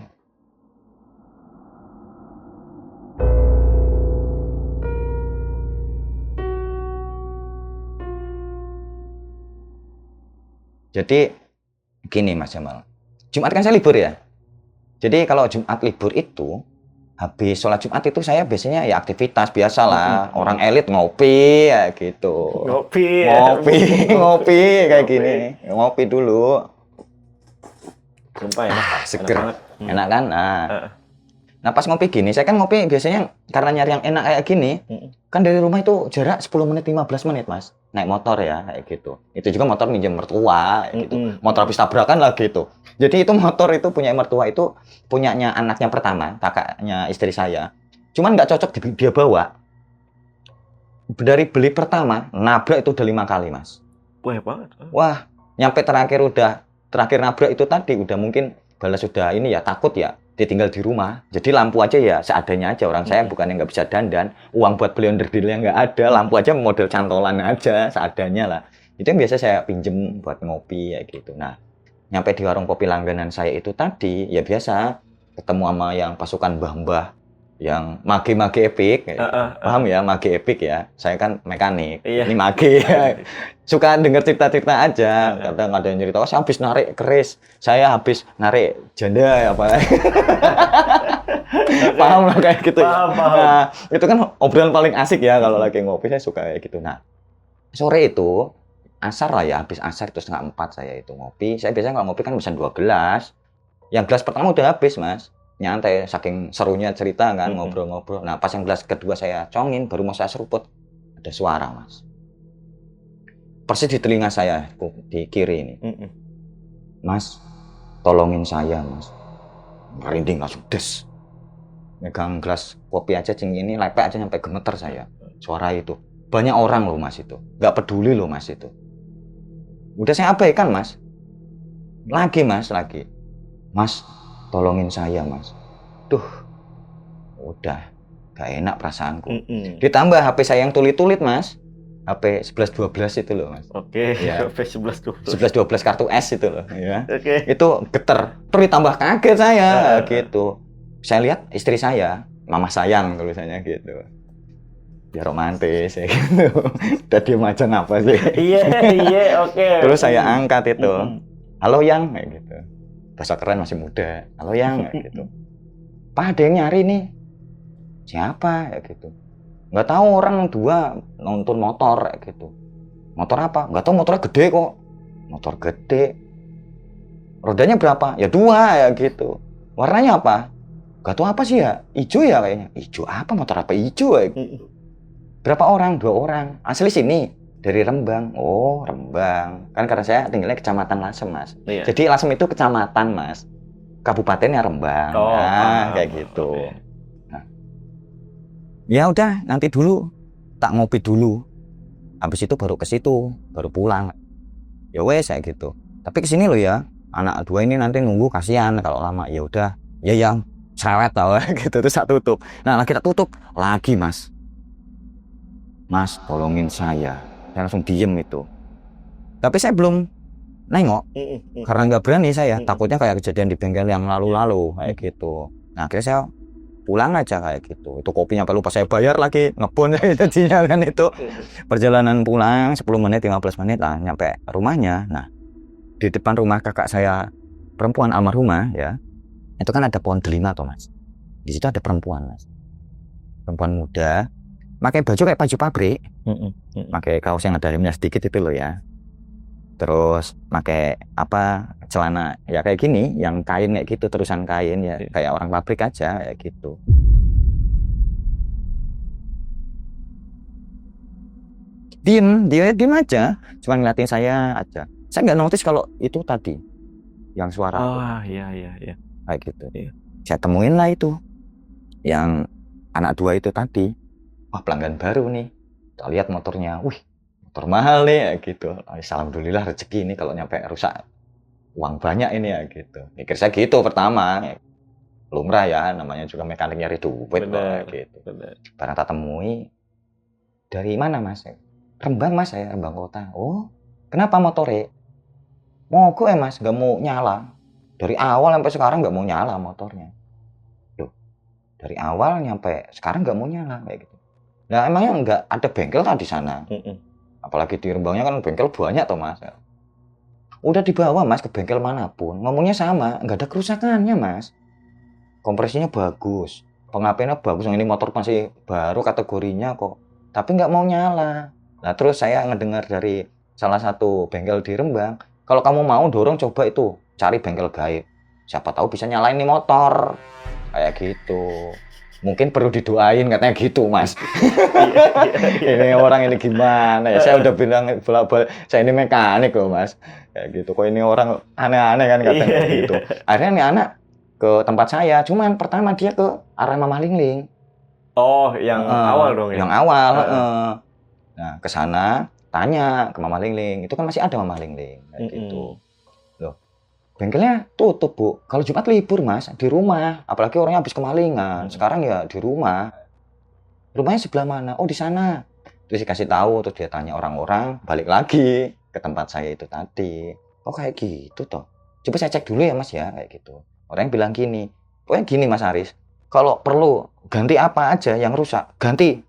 Jadi Gini Mas Jamal, Jumat kan saya libur ya. Jadi kalau Jumat libur itu, habis sholat Jumat itu saya biasanya ya aktivitas biasalah. Orang elit ngopi ya gitu. Ngopi, Ngopi, ngopi kayak Ngopi. gini. Ngopi dulu. Sumpah enak, Seger. banget. Enak kan? Nah, Heeh. nah pas ngopi gini, saya kan ngopi biasanya karena nyari yang enak kayak gini, Mm-mm. kan dari rumah itu jarak 10 menit, 15 menit, Mas. Naik motor ya, kayak gitu. Itu juga motor minjem mertua, kayak gitu. Mm-mm. Motor habis tabrakan lah gitu. Jadi itu motor itu punya mertua itu punyanya anaknya pertama, kakaknya istri saya. Cuman nggak cocok dia bawa. Dari beli pertama, nabrak itu udah 5 kali, Mas. Wah banget. Wah, nyampe terakhir nabrak itu tadi udah mungkin balas sudah ini ya takut ya ditinggal di rumah. Jadi lampu aja ya seadanya aja, orang saya bukan yang nggak bisa dandan, uang buat beli onderdilnya nggak ada, lampu aja model cantolan aja seadanya lah. Itu yang biasa saya pinjem buat ngopi ya gitu. Nah, nyampe di warung kopi langganan saya itu tadi ya biasa ketemu sama yang pasukan mbah-mbah yang mage-mage epic, paham ya, mage epic ya. Saya kan mekanik, Iya. ini mage ya. Suka denger cerita-cerita aja. Kadang ada yang cerita, oh, saya habis narik keris, saya habis narik janda ya apa. Paham lah kayak gitu. Paham, Ya. paham. Nah, itu kan obrolan paling asik ya kalau lagi ngopi, saya suka kayak gitu. Nah, sore itu asar lah ya, habis asar itu 3:30 saya itu ngopi. Saya biasanya kalau ngopi kan pesan 2 gelas. Yang gelas pertama udah habis, Mas. Nyantai, saking serunya cerita kan, ngobrol-ngobrol. Nah, pas yang gelas kedua saya congin, baru mau saya seruput, ada suara, Mas. Persis di telinga saya, di kiri ini. Mas, tolongin saya, Mas. Merinding langsung, des. Megang gelas kopi aja, cing ini, lepek aja sampai gemeter saya. Suara itu. Banyak orang loh, Mas, itu. Nggak peduli loh, Mas, itu. Udah saya abaikan, Mas. Lagi, Mas, lagi. Mas, tolongin saya, Mas. Duh, udah gak enak perasaanku. Ditambah HP saya yang tulit-tulit, Mas. HP 1112 itu loh, Mas. Oke, Ya. HP 11 1112 kartu S itu loh, ya. Oke. Itu geter. Terus ditambah kaget saya, gitu. Saya lihat istri saya, mama sayang tulisannya gitu. Ya romantis ya gitu. Udah diem aja napa sih. Iya, oke. Terus saya angkat itu. Halo Yang, kayak gitu. Bahasa keren masih muda. Halo Yang, kayak gitu. Pak, ada yang nyari nih. Siapa? Kayak gitu. Nggak tahu, orang dua nonton motor kayak gitu. Motor apa? Nggak tahu, motornya gede kok. Motor gede. Rodanya berapa? Ya 2 ya gitu. Warnanya apa? Nggak tahu apa sih ya. Ijo ya kayaknya. Ijo apa? Motor apa ijo ya? Berapa orang? 2 orang. Asli sini. Dari Rembang. Oh, Rembang. Kan karena saya tinggalnya Kecamatan Lasem, Mas. Iya. Jadi Lasem itu kecamatan, Mas. Kabupatennya Rembang. Oh, nah, paham. kayak gitu. Oke. Nah. Ya udah, nanti dulu. Tak ngopi dulu. Habis itu baru ke situ, baru pulang. Ya wes kayak gitu. Tapi kesini loh ya. Anak 2 ini nanti nunggu, kasihan kalau lama. Ya udah. Ya yang cerewet tau gitu, terus saya tutup. Nah, kita tutup lagi, Mas. Mas, tolongin saya. Saya langsung diem itu. Tapi saya belum nengok karena nggak berani saya. Takutnya kayak kejadian di bengkel yang lalu-lalu kayak gitu. Nah, akhirnya saya pulang aja kayak gitu. Itu kopinya sampai lupa saya bayar lagi, ngebon saya jadinya kan itu. Perjalanan pulang 10 menit, 15 menit lah nyampe rumahnya. Nah, di depan rumah kakak saya perempuan almarhumah ya. Itu kan ada pohon delima tuh, Mas. Di situ ada perempuan, Mas. Perempuan muda, pakai baju kayak baju pabrik, pakai kaos yang ada rimnya sedikit itu loh ya. Terus pakai apa, celana ya kayak gini, yang kain kayak gitu, terusan kain ya, kayak orang pabrik aja kayak gitu. Diem aja, cuma ngeliatin saya aja. Saya nggak notice kalau itu tadi yang suara. Oh, iya. Kayak gitu. Saya temuin lah itu yang anak 2 itu tadi. Wah, pelanggan baru nih. Kita lihat motornya, wih, motor mahal nih ya gitu. Alhamdulillah rezeki ini kalau nyampe rusak uang banyak ini ya gitu. Mikir saya gitu pertama. Lumrah ya, namanya juga mekanik nyari duit kok gitu. Barang tak temui, dari mana Mas? Rembang Mas, saya Rembang Kota. Oh, kenapa motornya? Mogok ya Mas, nggak mau nyala. Dari awal sampai sekarang nggak mau nyala motornya. Loh, dari awal nyampe sekarang nggak mau nyala kayak gitu. Nah, emangnya nggak ada bengkel kan di sana? Apalagi di Rembangnya kan bengkel banyak toh Mas. Udah dibawa mas ke bengkel manapun, ngomongnya sama, nggak ada kerusakannya mas. Kompresinya bagus, pengapiannya bagus, yang ini motor masih baru kategorinya kok. Tapi nggak mau nyala. Nah terus saya ngedengar dari salah satu bengkel di Rembang, kalau kamu mau dorong coba itu, cari bengkel gaib. Siapa tahu bisa nyalain nih motor. Kayak gitu. Mungkin perlu didoain katanya gitu mas. Ini orang ini gimana ya? Saya udah bilang bolak-balik, saya ini mekanik loh mas. Kayak gitu. Kok ini orang aneh-aneh kan katanya kayak gitu. Akhirnya nih anak ke tempat saya, cuman pertama dia ke arah Mamah Lingling. Oh, yang awal dong ya? Yang awal. Nah, ke sana tanya ke Mamah Lingling. Itu kan masih ada Mamah Lingling kayak gitu. Loh, bengkelnya tutup, Bu. Kalau Jumat libur, Mas, di rumah. Apalagi orangnya habis kemalingan. Sekarang ya di rumah. Rumahnya sebelah mana? Oh, di sana. Terus dikasih tahu, terus dia tanya orang-orang, balik lagi ke tempat saya itu tadi. Oh, kayak gitu toh. Coba saya cek dulu ya, Mas ya, kayak gitu. Orang yang bilang gini, pokoknya gini Mas Aris, kalau perlu ganti apa aja yang rusak, ganti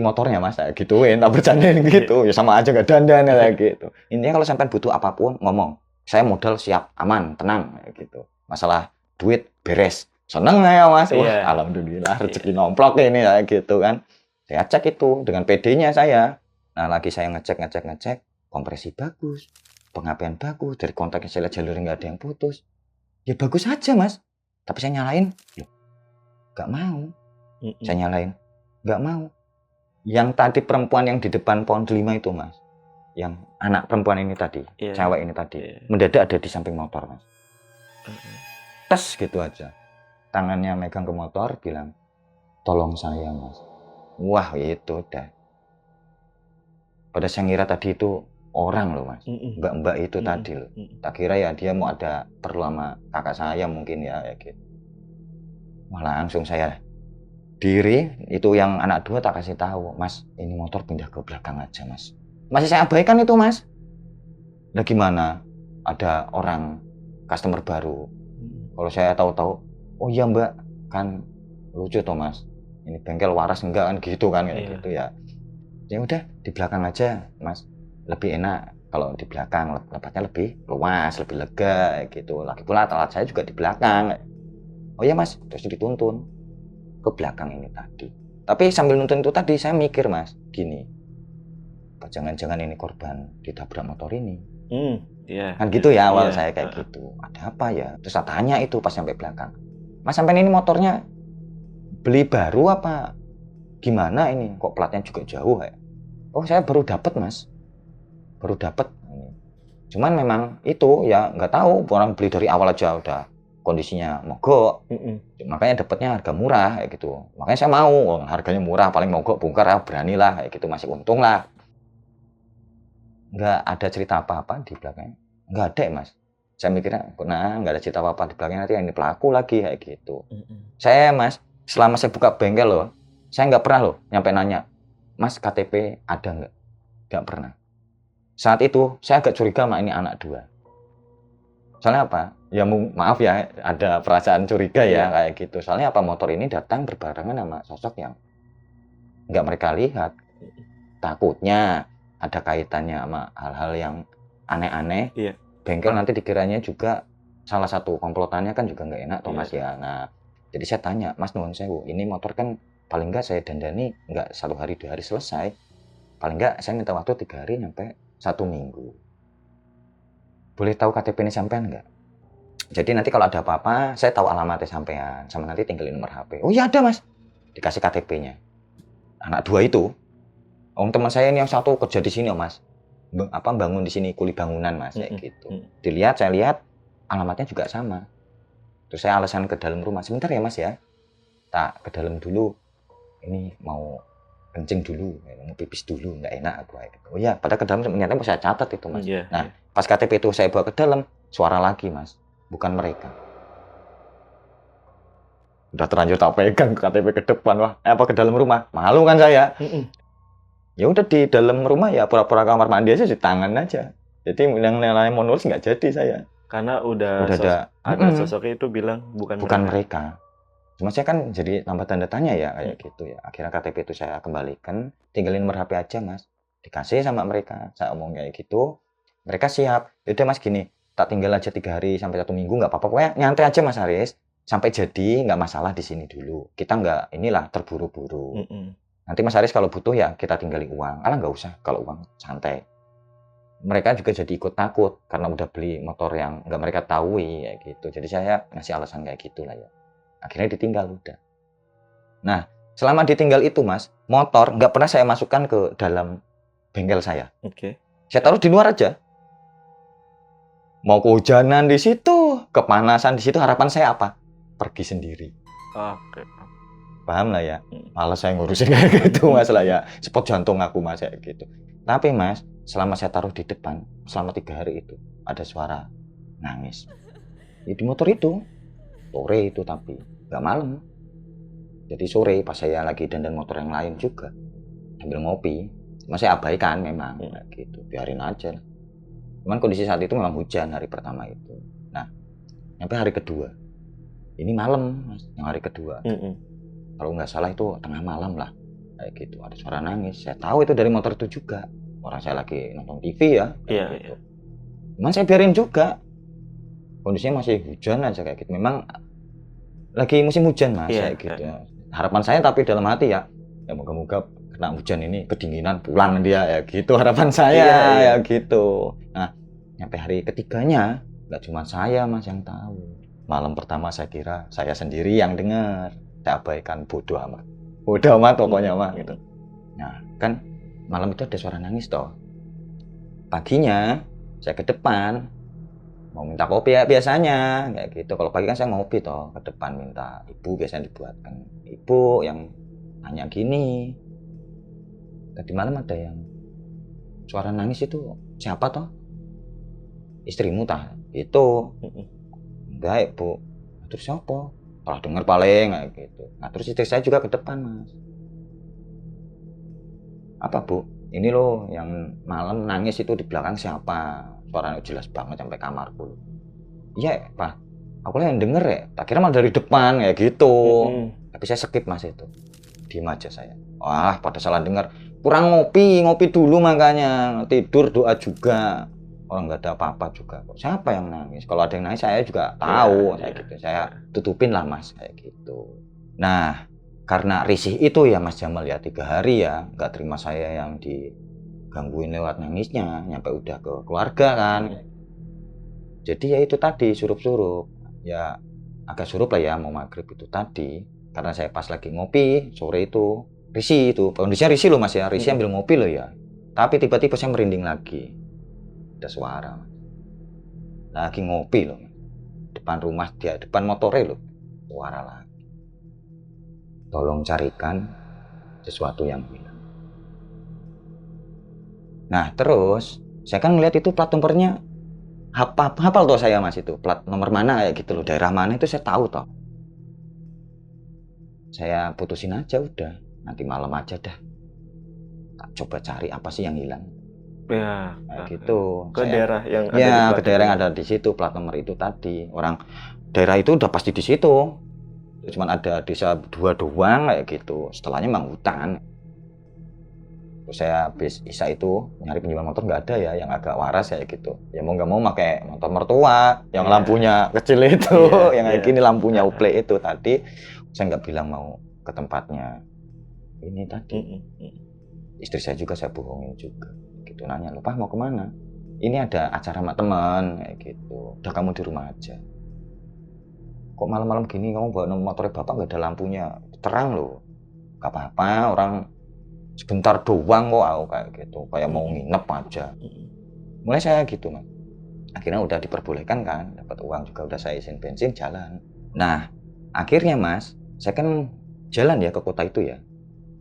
motornya Mas, kayak gituin, tak bercandain gitu, ya sama aja nggak dandan kayak gitu. Intinya kalau sampai butuh apapun, ngomong, saya modal siap, aman, tenang, kayak gitu. Masalah duit beres, seneng ya Mas, wah alhamdulillah rezeki nomplok ini kayak gitu kan. Saya cek itu dengan PD-nya saya. Nah lagi saya ngecek, kompresi bagus, pengapian bagus, dari kontaknya saya lihat jalurnya nggak ada yang putus. Ya bagus aja mas, tapi saya nyalain, loh, nggak mau. Saya nyalain, nggak mau. Yang tadi perempuan yang di depan pohon delima itu mas, yang anak perempuan ini tadi, cewek ini tadi, mendadak ada di samping motor mas. Tes gitu aja, tangannya megang ke motor, bilang, tolong saya mas. Wah itu udah. Pada saya ngira tadi itu orang loh mas, mbak-mbak itu tadi loh. Tak kira ya dia mau ada perlu sama kakak saya mungkin ya gitu. Malah langsung saya diri, itu yang anak 2 tak kasih tahu, mas ini motor pindah ke belakang aja mas. Masih saya abaikan itu mas. Nah gimana, ada orang customer baru. Kalau saya tahu-tahu, oh iya mbak, kan lucu toh mas, ini bengkel waras enggak kan gitu kan kayak gitu ya. Ya udah di belakang aja mas, lebih enak kalau di belakang, tempatnya lebih luas, lebih lega gitu. Lagi pula alat saya juga di belakang. Oh ya mas, terus dituntun ke belakang ini tadi. Tapi sambil nuntun itu tadi saya mikir mas, gini, jangan-jangan ini korban ditabrak motor ini. Kan gitu ya awal saya kayak gitu. Ada apa ya? Terus saya tanya itu pas sampai belakang, mas sampai ini motornya beli baru apa gimana ini? Kok platnya juga jauh ya? Oh saya baru dapat mas, baru dapat. Cuman memang itu ya nggak tahu, orang beli dari awal aja udah kondisinya mogok. Makanya dapatnya harga murah kayak gitu. Makanya saya mau, harganya murah, paling mogok bongkar ya beranilah kayak gitu, masih untung lah. Nggak ada cerita apa-apa di belakangnya, nggak ada ya mas. Saya mikirnya, nah nggak ada cerita apa-apa di belakangnya, nanti ini pelaku lagi kayak gitu. Saya mas, selama saya buka bengkel loh, saya nggak pernah loh nyampe nanya, mas KTP ada nggak? Nggak pernah. Saat itu saya agak curiga sama ini anak 2. Soalnya apa? Ya maaf ya, ada perasaan curiga ya kayak gitu. Soalnya apa, motor ini datang berbarengan sama sosok yang nggak mereka lihat. Takutnya ada kaitannya sama hal-hal yang aneh-aneh. Bengkel nanti dikiranya juga salah satu komplotannya kan juga nggak enak toh mas ya. Nah jadi saya tanya, mas nuwun sewu, ini motor kan paling nggak saya dandani nggak 1 hari 2 hari selesai. Paling nggak saya minta waktu 3 hari sampai 1 minggu. Boleh tahu KTP ini sampean nggak? Jadi nanti kalau ada apa-apa, saya tahu alamatnya sampean, sama nanti tinggalin nomor HP. Oh iya ada mas, dikasih KTP-nya. Anak 2 itu, teman saya ini yang satu kerja di sini mas, bangun di sini, kuli bangunan mas, kayak gitu. Dilihat, saya lihat, alamatnya juga sama. Terus saya alasan ke dalam rumah, sebentar ya mas ya, tak ke dalam dulu, ini mau kencing dulu, mau pipis dulu, nggak enak aku. Oh iya, pada ke dalam ternyata mau saya catat itu mas. Nah, pas KTP itu saya bawa ke dalam, suara lagi mas, bukan mereka. Udah terlanjur tak pegang KTP ke depan, wah, apa ke dalam rumah, malu kan saya. Ya udah di dalam rumah ya pura-pura kamar mandi aja di tangan aja. Jadi yang lain mau nulis nggak jadi saya. Karena udah ada sosoknya itu bilang bukan mereka. Cuma saya kan jadi tambah tanda tanya ya kayak gitu ya. Akhirnya KTP itu saya kembalikan, tinggalin nomor HP aja mas. Dikasih sama mereka, saya omong kayak gitu. Mereka siap. Yaudah Mas gini, tak tinggal aja 3 hari sampai 1 minggu nggak apa-apa. Pokoknya nyantai aja Mas Haris. Sampai jadi nggak masalah di sini dulu. Kita nggak inilah terburu-buru. Nanti Mas Haris kalau butuh ya kita tinggali uang. Alah nggak usah kalau uang santai. Mereka juga jadi ikut takut karena udah beli motor yang nggak mereka tahu ya gitu. Jadi saya ngasih alasan kayak gitulah ya. Akhirnya ditinggal udah. Nah, selama ditinggal itu Mas, motor nggak pernah saya masukkan ke dalam bengkel saya. Oke. Saya taruh di luar aja. Mau kehujanan di situ, kepanasan di situ, harapan saya apa? Pergi sendiri. Oke. Paham lah ya? Malas saya ngurusin kayak gitu Mas lah ya. Spot jantung aku Mas kayak gitu. Tapi Mas, selama saya taruh di depan, selama 3 hari itu, ada suara nangis. Ya, di motor itu, sore itu tapi, nggak malam. Jadi sore pas saya lagi dandan motor yang lain juga, sambil ngopi. Cuma saya abaikan memang, kayak gitu, biarin aja. Cuman kondisi saat itu memang hujan hari pertama itu. Nah, sampai hari kedua, ini malam Mas, yang hari kedua. Kalau nggak salah itu tengah malam lah, kayak gitu. Ada suara nangis. Saya tahu itu dari motor itu juga. Orang saya lagi nonton TV ya, kayak gitu. Cuman saya biarin juga. Kondisinya masih hujan aja kayak gitu. Memang lagi musim hujan Mas, kayak gitu. Harapan saya tapi dalam hati ya moga-moga kena hujan ini kedinginan pulang dia ya gitu harapan saya ya gitu. Nah, sampai hari ketiganya nggak cuma saya Mas yang tahu. Malam pertama saya kira saya sendiri yang dengar. Saya abaikan bodoh amat pokoknya mah gitu. Nah kan malam itu ada suara nangis toh. Paginya saya ke depan mau minta kopi ya biasanya kayak gitu. Kalau pagi kan saya ngopi toh, ke depan minta ibu biasanya dibuatkan. Ibu yang nanya gini, tadi malam ada yang suara nangis itu siapa toh? Istrimu tah? Itu enggak ibu. Terus siapa? Salah dengar paling kayak gitu. Nah terus istri saya juga ke depan Mas. Apa bu? Ini loh yang malam nangis itu di belakang siapa? Suaranya jelas banget sampai kamarku. Iya Pak, aku yang denger ya. Tak kira malah dari depan kayak gitu. Tapi saya skip Mas itu. Diem aja saya. Wah pada salah dengar. Kurang ngopi dulu makanya. Tidur doa juga. Orang nggak ada apa-apa juga. Siapa yang nangis? Kalau ada yang nangis saya juga tahu. Kayak gitu. Saya tutupin lah Mas kayak gitu. Nah karena risih itu ya Mas Jamal ya 3 hari ya nggak terima saya yang digangguin lewat nangisnya. Nyampe udah ke keluarga kan. Jadi ya itu tadi surup-surup. Ya agak surup lah ya mau maghrib itu tadi. Karena saya pas lagi ngopi sore itu. Risih itu. Kondisinya risih loh Mas ya. Risih ambil ngopi loh ya. Tapi tiba-tiba saya merinding lagi. Ada suara. Lagi ngopi loh. Depan rumah dia. Depan motornya loh. Suara lagi. Tolong carikan sesuatu yang hilang. Nah terus. Saya kan ngeliat itu plat nomornya. Hafal toh saya Mas itu. Plat nomor mana kayak gitu loh. Daerah mana itu saya tahu toh. Saya putusin aja udah. Nanti malam aja dah. Tak coba cari apa sih yang hilang. Ya, kayak gitu. Ke daerah yang ada ya, di ke daerah yang ada di situ plat nomor itu tadi. Orang daerah itu udah pasti di situ. Cuman ada desa 2 doang kayak gitu. Setelahnya memang hutan. Terus saya habis Isa itu nyari penjual motor nggak ada ya yang agak waras kayak gitu. Ya mau nggak mau pakai motor mertua yang lampunya kecil itu, yang kayak gini lampunya uple itu tadi. Saya nggak bilang mau ke tempatnya. Ini tadi. Istri saya juga saya bohongin juga. Gitu nanya, "Loh, Pak mau kemana?" "Ini ada acara sama teman," kayak gitu. "Udah kamu di rumah aja." "Kok malam-malam gini kamu bawa motornya bapak nggak ada lampunya? Terang loh." "Gak apa-apa, orang sebentar doang kok," aku kayak gitu. Kayak mau nginep aja. Mulai saya gitu Mas. Akhirnya udah diperbolehkan kan, dapat uang juga udah saya isiin bensin jalan. Nah akhirnya Mas, saya kan jalan ya ke kota itu ya.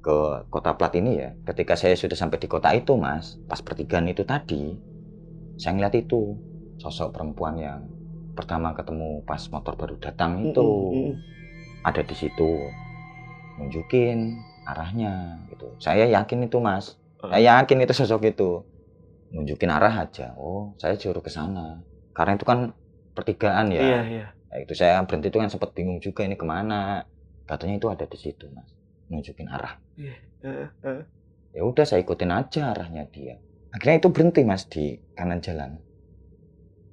Ke kota plat ini ya. Ketika saya sudah sampai di kota itu Mas, pas pertigaan itu tadi, saya ngeliat itu sosok perempuan yang pertama ketemu pas motor baru datang itu ada di situ, nunjukin arahnya gitu. Saya yakin itu Mas, saya yakin itu sosok itu nunjukin arah aja. Oh, saya suruh ke sana. Karena itu kan pertigaan ya. Iya. Itu saya berhenti itu kan sempat bingung juga ini kemana. Katanya itu ada di situ Mas, nunjukin arah. Ya udah saya ikutin aja arahnya dia. Akhirnya itu berhenti Mas di kanan jalan.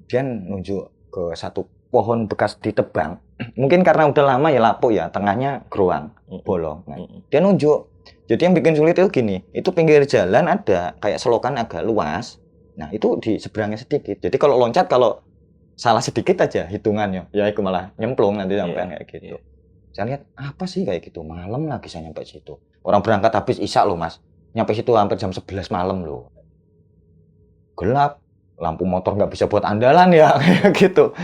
Dia nunjuk ke satu pohon bekas ditebang. Mungkin karena udah lama ya lapuk ya, tengahnya geruang, bolong. Nah, dia nunjuk. Jadi yang bikin sulit itu gini, itu pinggir jalan ada kayak selokan agak luas. Nah, itu di seberangnya sedikit. Jadi kalau loncat, kalau salah sedikit aja hitungannya, ya itu malah nyemplung nanti sampai kayak gitu. Saya lihat, apa sih kayak gitu? Malam lagi saya nyampe situ. Orang berangkat habis isya loh Mas. Nyampe situ hampir jam 11 malam loh. Gelap, lampu motor nggak bisa buat andalan ya, kayak gitu.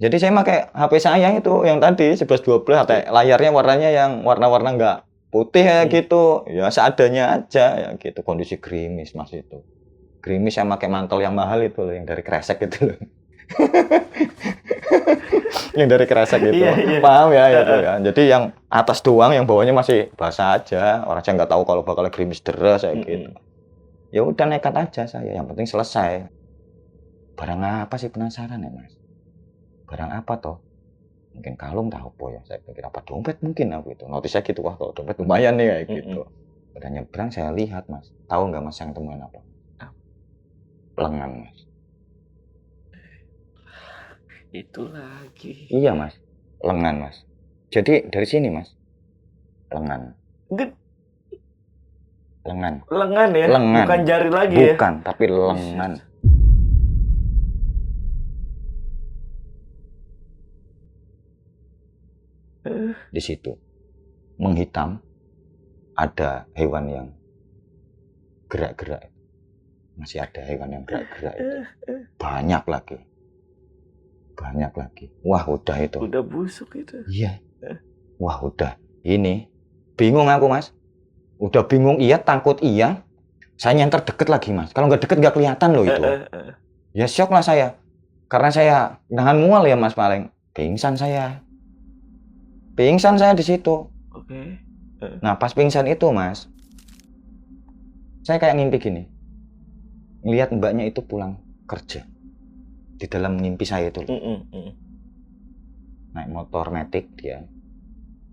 Jadi saya pakai HP saya itu yang tadi 1112, layarnya warnanya yang warna-warna nggak putih ya gitu. Ya seadanya aja ya gitu. Kondisi gerimis Mas itu. Gerimis saya pakai mantel yang mahal itu loh, yang dari Kresek itu loh. Yang dari Kresek itu. Paham ya itu ya. Jadi yang atas doang, yang bawahnya masih basah aja. Orang saya nggak tahu kalau bakal gerimis deras kayak gitu. Ya udah nekat aja saya, yang penting selesai. Barang apa sih, penasaran ya Mas? Barang apa toh? Mungkin kalung tahu apa ya, saya pikir apa, dompet mungkin aku itu. Notisnya gitu, wah kalau dompet lumayan nih kayak gitu. Udah nyebrang saya lihat Mas, tahu nggak Mas yang temuin apa? Lengan Mas. Itu lagi. Iya Mas, lengan Mas. Jadi dari sini Mas, lengan. Lengan. Lengan ya? Lengan. Bukan jari lagi ya? Bukan, tapi lengan. Di situ menghitam, ada hewan yang gerak-gerak. Masih ada hewan yang gerak-gerak itu. Banyak lagi. Wah udah itu. Udah busuk itu. Iya. Wah udah. Ini bingung aku Mas. Udah bingung iya, takut iya. Saya nyenter deket lagi Mas. Kalau nggak deket nggak kelihatan loh itu. Ya shock lah saya. Karena saya nahan mual ya Mas, paling pingsan saya. Pingsan saya di situ. Oke. Nah pas pingsan itu Mas, saya kayak ngimpi gini. Ngelihat mbaknya itu pulang kerja. Di dalam mimpi saya itu. Naik motor metik dia.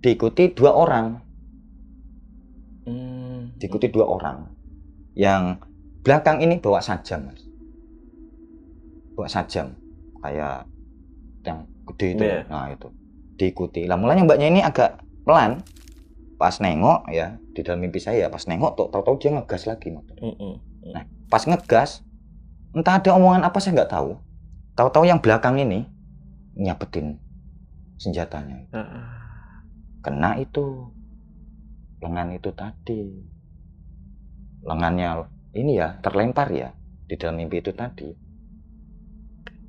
Diikuti 2 orang. Diikuti 2 orang. Yang belakang ini bawa sajam Mas. Bawa sajam. Kayak yang gede itu. Nah itu. Diikuti. Lah mulanya mbaknya ini agak pelan. Pas nengok ya, di dalam mimpi saya pas nengok tahu-tahu dia ngegas lagi motor. Nah, pas ngegas, entah ada omongan apa saya nggak tahu. Tahu-tahu yang belakang ini nyabetin senjatanya. Kena itu lengan itu tadi. Lengannya ini ya terlempar ya di dalam mimpi itu tadi.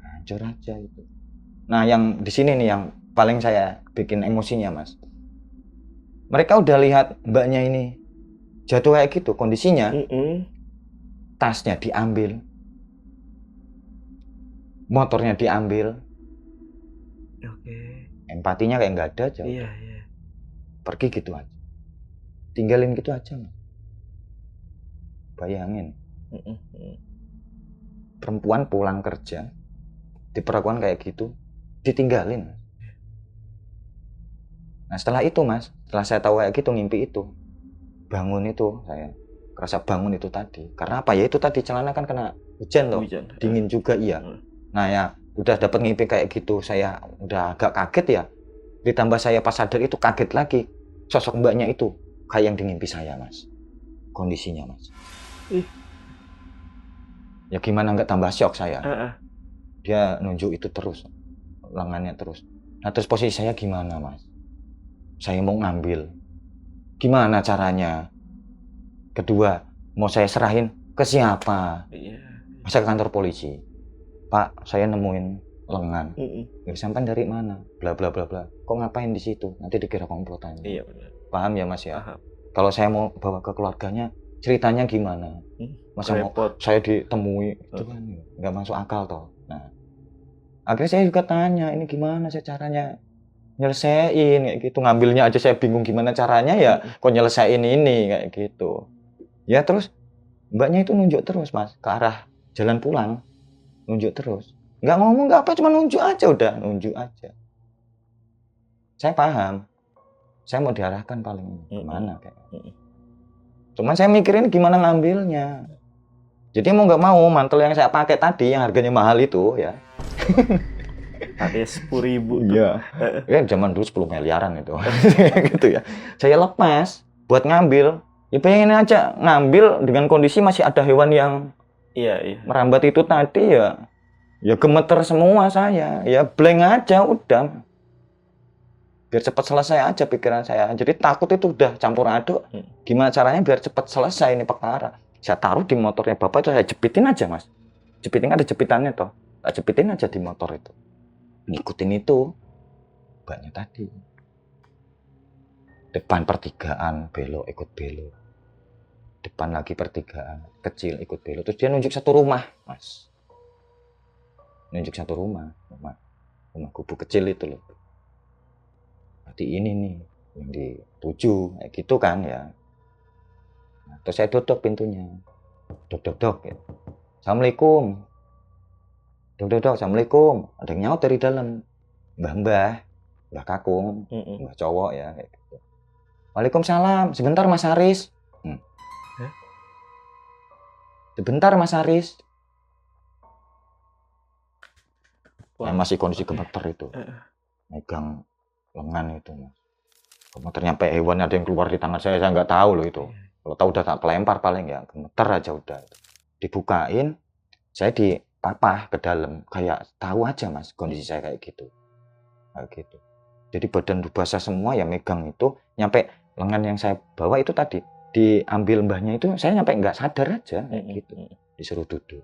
Hancur aja itu. Nah, yang di sini nih yang paling saya bikin emosinya, Mas. Mereka udah lihat mbaknya ini jatuh kayak gitu kondisinya. Tasnya diambil. Motornya diambil. Empatinya kayak nggak ada aja. Iya. Pergi gitu aja. Tinggalin gitu aja, Mas. Bayangin. Perempuan pulang kerja, diperlakukan kayak gitu, ditinggalin. Nah setelah itu Mas, setelah saya tahu kayak gitu, ngimpi itu, bangun itu, saya kerasa bangun itu tadi. Karena apa ya, itu tadi celana kan kena hujan loh, dingin juga iya. Nah ya, udah dapat ngimpi kayak gitu, saya udah agak kaget ya. Ditambah saya pas sadar itu kaget lagi, sosok mbaknya itu kayak yang di mimpi saya Mas, kondisinya Mas. Ya gimana nggak tambah shock saya. Dia nunjuk itu terus, lengannya terus. Nah terus posisi saya gimana Mas? Saya mau ngambil, gimana caranya? Kedua, mau saya serahin ke siapa? Masa ke kantor polisi? Pak, saya nemuin lengan. Ya sampai dari mana? Bla bla bla bla. Kok ngapain di situ? Nanti dikira komplotan. Iya benar. Paham ya Mas ya? Kalau saya mau bawa ke keluarganya, ceritanya gimana? Masa mau saya ditemui itu kan nggak masuk akal toh. Nah, akhirnya saya juga tanya, ini gimana sih caranya nyelesain kayak gitu, ngambilnya aja saya bingung gimana caranya ya, kok nyelesain ini kayak gitu. Ya terus mbaknya itu nunjuk terus Mas ke arah jalan pulang, nunjuk terus, nggak ngomong nggak apa, cuma nunjuk aja, udah nunjuk aja. Saya paham, saya mau diarahkan paling kemana kayak. Cuman saya mikirin gimana ngambilnya. Jadi mau nggak mau mantel yang saya pakai tadi yang harganya mahal itu ya. Ada 10.000 tuh. Iya. Ya zaman dulu 10 miliaran itu. Gitu ya. Saya lepas buat ngambil. Ya pengen aja ngambil dengan kondisi masih ada hewan yang Iya, iya. merambat itu tadi ya. Ya gemeter semua saya. Ya blank aja udah. Biar cepat selesai aja pikiran saya. Jadi takut itu udah campur aduk. Gimana caranya biar cepat selesai ini perkara. Saya taruh di motornya bapak itu saya jepitin aja mas. Jepitin ada jepitannya toh. Saya jepitin aja di motor itu. Ngikutin itu. Banyak tadi. Depan pertigaan belok ikut belok. Depan lagi pertigaan kecil ikut belok. Terus dia nunjuk satu rumah mas. Nunjuk satu rumah. Rumah kubu kecil itu loh. Berarti ini nih yang dituju kayak gitu kan ya. Nah, terus saya dodok pintunya. Dok ya. Assalamualaikum. Dok. Assalamualaikum. Ada yang nyaut dari dalam. Mbah Kakung, mbah cowok ya kayak gitu. Waalaikumsalam. Sebentar Mas Haris. Sebentar Mas Haris. Wow. Masih kondisi gemeter itu. Megang lengan itu mas. Gemeter nyampe hewan ada yang keluar di tangan saya nggak tahu loh itu. Kalau tahu udah tak pelempar paling ya, gemeter aja udah. Dibukain, saya dipapah ke dalam, kayak tahu aja mas kondisi saya kayak gitu. Kayak gitu. Jadi badan basah semua ya megang itu, nyampe lengan yang saya bawa itu tadi, diambil mbahnya itu, saya nyampe nggak sadar aja kayak gitu. Disuruh duduk.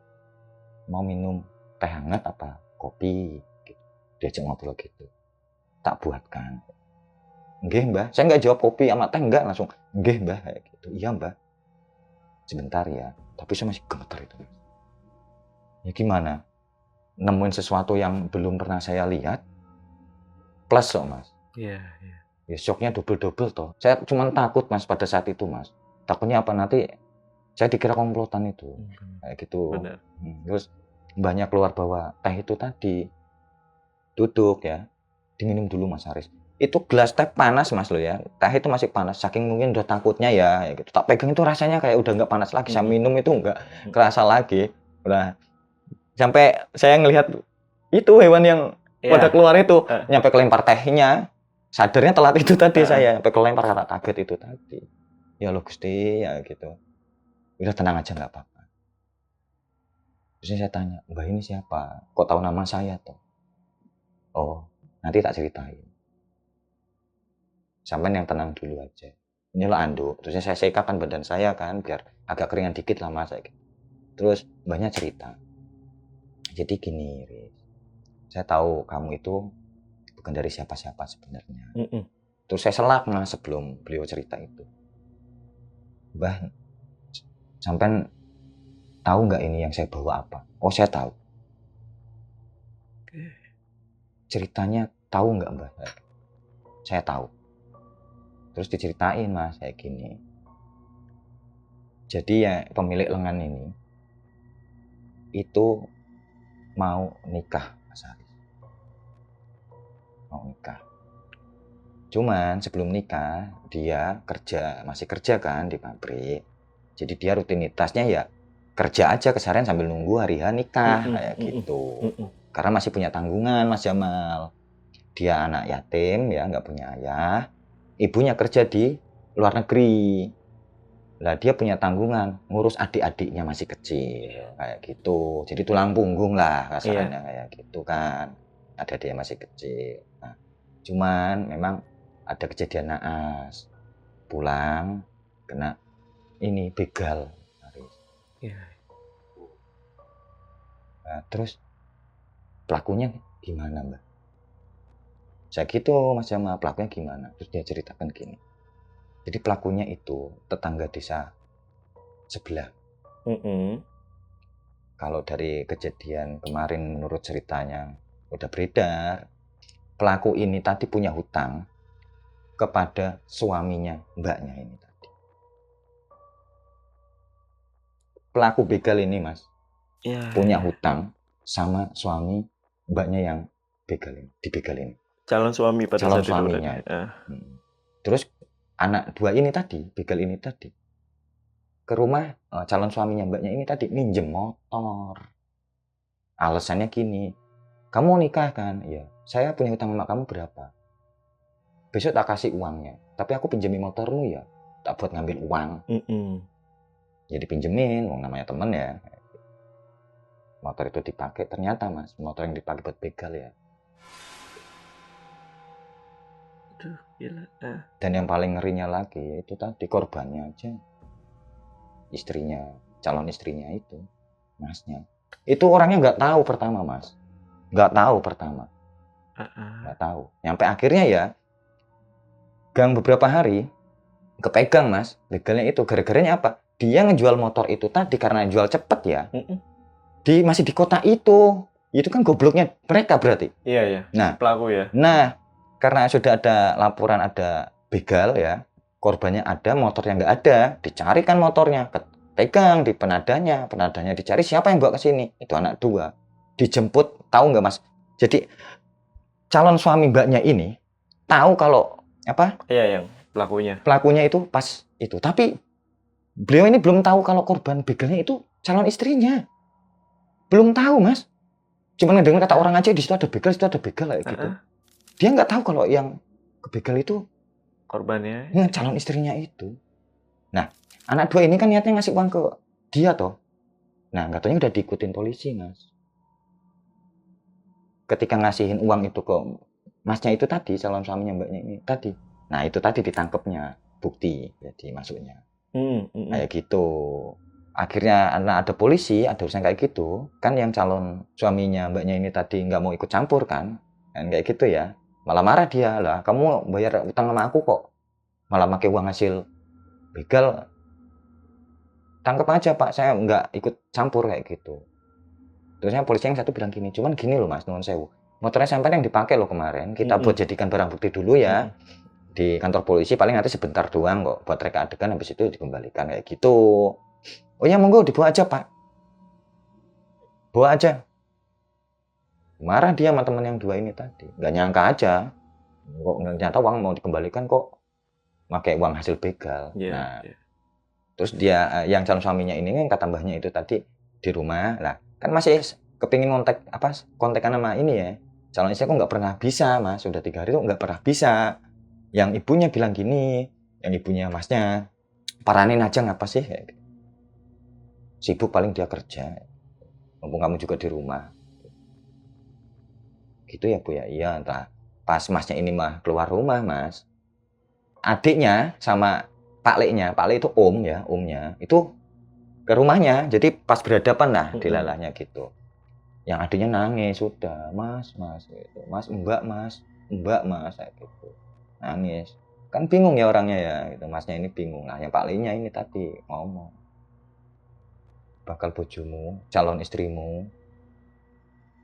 Mau minum teh hangat apa kopi? Gitu. Diajak ngobrol gitu. Tak buatkan. Nggih mbah, saya nggak jawab kopi sama teh enggak, langsung nggih mbah kayak gitu. Iya mbah. Sebentar ya, tapi saya masih gemeter itu. Ya gimana? Nemuin sesuatu yang belum pernah saya lihat. Plus kok mas. Iya. Ya shocknya double toh. Saya cuma takut mas pada saat itu mas. Takutnya apa nanti saya dikira komplotan itu. Kayak gitu. Benar. Terus mbahnya keluar bawa teh itu tadi. Duduk ya. Diminum dulu mas Haris. Itu gelas teh panas mas lo ya, teh itu masih panas, saking mungkin udah takutnya ya gitu. Tak pegang itu rasanya kayak udah nggak panas lagi, saya minum itu nggak kerasa lagi. Udah sampai saya ngelihat itu hewan yang pada keluar itu, nyampe kelempar tehnya, sadarnya telat itu tadi saya, sampai kelempar kata kaget itu tadi. Ya lo Gusti ya gitu, udah tenang aja nggak apa-apa. Terus saya tanya, mbak ini siapa? Kok tahu nama saya toh? Oh, nanti tak ceritain. Sampai yang tenang dulu aja. Ini lo anduk. Terusnya saya sekakan badan saya kan, biar agak keringan dikit lah mas. Terus banyak cerita. Jadi gini, Riz. Saya tahu kamu itu bukan dari siapa-siapa sebenarnya. Terus saya selak mas sebelum beliau cerita itu. Mbah, sampai tahu nggak ini yang saya bawa apa? Oh saya tahu. Ceritanya tahu nggak mbah? Saya tahu. Terus diceritain mas kayak gini. Jadi ya pemilik lengan ini itu mau nikah mas Haris. Mau nikah. Cuman sebelum nikah dia masih kerja kan di pabrik. Jadi dia rutinitasnya ya kerja aja keseharian sambil nunggu hari H nikah kayak gitu. Karena masih punya tanggungan Mas Jamal. Dia anak yatim ya, nggak punya ayah. Ibunya kerja di luar negeri. Lah dia punya tanggungan ngurus adik-adiknya masih kecil kayak gitu. Jadi tulang punggung lah kasarnya kayak gitu kan. Adik-adiknya masih kecil. Nah, cuman memang ada kejadian naas. Pulang kena ini begal. Nah, terus pelakunya gimana mbak? Saya gitu Mas Jamal, pelakunya gimana? Terus dia ceritakan gini. Jadi pelakunya itu tetangga desa sebelah. Kalau dari kejadian kemarin menurut ceritanya udah beredar, pelaku ini tadi punya hutang kepada suaminya mbaknya ini tadi. Pelaku begal ini mas, punya hutang sama suami mbaknya yang dibegal ini. Calon suami pada calon saat suaminya. itu. Terus anak dua ini tadi, begal ini tadi, ke rumah calon suaminya mbaknya ini tadi minjem motor. Alasannya gini, kamu nikah kan? Iya. Saya punya hutang sama kamu berapa? Besok tak kasih uangnya. Tapi aku pinjemin motormu ya. Tak buat ngambil uang. Jadi pinjemin, uang namanya temen ya. Motor itu dipakai, ternyata mas, motor yang dipakai buat begal ya. Aduh, gila. Dan yang paling ngerinya lagi, itu tadi korbannya aja. Istrinya, calon istrinya itu, masnya. Itu orangnya nggak tahu pertama mas. Nggak tahu pertama. Nggak tahu. Sampai akhirnya ya, gang beberapa hari, kepegang mas, begalnya itu. Gara-garanya apa? Dia ngejual motor itu tadi karena jual cepet ya. Masih di kota itu. Itu kan gobloknya mereka berarti. Iya. Nah, Pelaku ya. Nah, karena sudah ada laporan ada begal ya, korbannya ada, motornya nggak ada, dicarikan motornya, pegang di penadanya dicari siapa yang bawa ke sini? Itu anak 2. Dijemput, tahu nggak mas? Jadi calon suami mbaknya ini tahu kalau apa? Iya, yang Pelakunya itu pas itu. Tapi beliau ini belum tahu kalau korban begalnya itu calon istrinya. Belum tahu mas. Cuma ngedengar kata orang aja di situ ada begal kayak gitu. Dia nggak tahu kalau yang kebegal itu korbannya calon istrinya itu. Nah, anak 2 ini kan niatnya ngasih uang ke dia toh. Nah, nggak taunya udah diikutin polisi mas. Ketika ngasihin uang itu ke masnya itu tadi, calon suaminya mbaknya ini tadi. Nah, itu tadi ditangkepnya, bukti jadi masuknya. Kayak gitu. Akhirnya ada polisi, ada urusan kayak gitu. Kan yang calon suaminya mbaknya ini tadi nggak mau ikut campur kan kayak gitu ya. Malah marah dia, lah kamu bayar utang sama aku kok. Malah pakai uang hasil begal. Tangkep aja pak, saya nggak ikut campur kayak gitu. Terusnya polisi yang satu bilang gini, cuman gini loh mas, nuwun sewu. Motornya sampai yang dipakai loh kemarin, kita buat jadikan barang bukti dulu ya. Di kantor polisi paling nanti sebentar doang kok, buat reka adegan, habis itu dikembalikan kayak gitu. Oh ya monggo dibawa aja pak. Bawa aja. Marah dia sama teman yang 2 ini tadi. Nggak nyangka aja. Kok ternyata uang mau dikembalikan kok pakai uang hasil begal. Terus dia yang calon suaminya ini kan kata mbahnya itu tadi di rumah. Lah kan masih kepingin kontekan sama ini ya. Calon istri aku nggak pernah bisa mas. Sudah 3 hari tuh nggak pernah bisa. Yang ibunya bilang gini. Yang ibunya masnya. Paranin aja ngapa sih? Sibuk paling dia kerja. Mumpung kamu juga di rumah. Gitu ya bu ya. Iya entah. Pas masnya ini mah keluar rumah mas. Adiknya sama Pak Leknya itu omnya. Itu ke rumahnya. Jadi pas berhadapan lah dilalahnya gitu. Yang adiknya nangis sudah. Mas gitu. Mbak mas kayak gitu. Nangis. Kan bingung ya orangnya ya gitu. Masnya ini bingung lah. Yang Pak Leknya ini tadi ngomong. Bakal bojomu, calon istrimu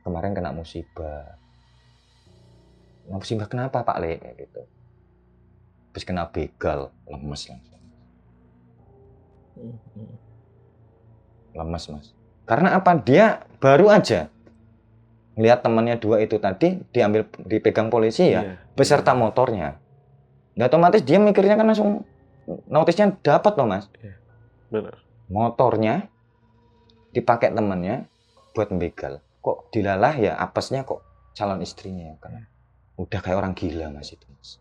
kemarin kena musibah. Musibah kenapa Pak Le kayak gitu. Habis kena begal, lemes langsung. Lemes mas. Karena apa? Dia baru aja ngelihat temannya 2 itu tadi dipegang polisi ya, beserta motornya. Nah, otomatis dia mikirnya kan langsung notisnya dapat loh mas. Benar. Motornya dipakai temannya buat begal. Kok dilalah ya apesnya kok calon istrinya kan. Udah kayak orang gila mas itu mas.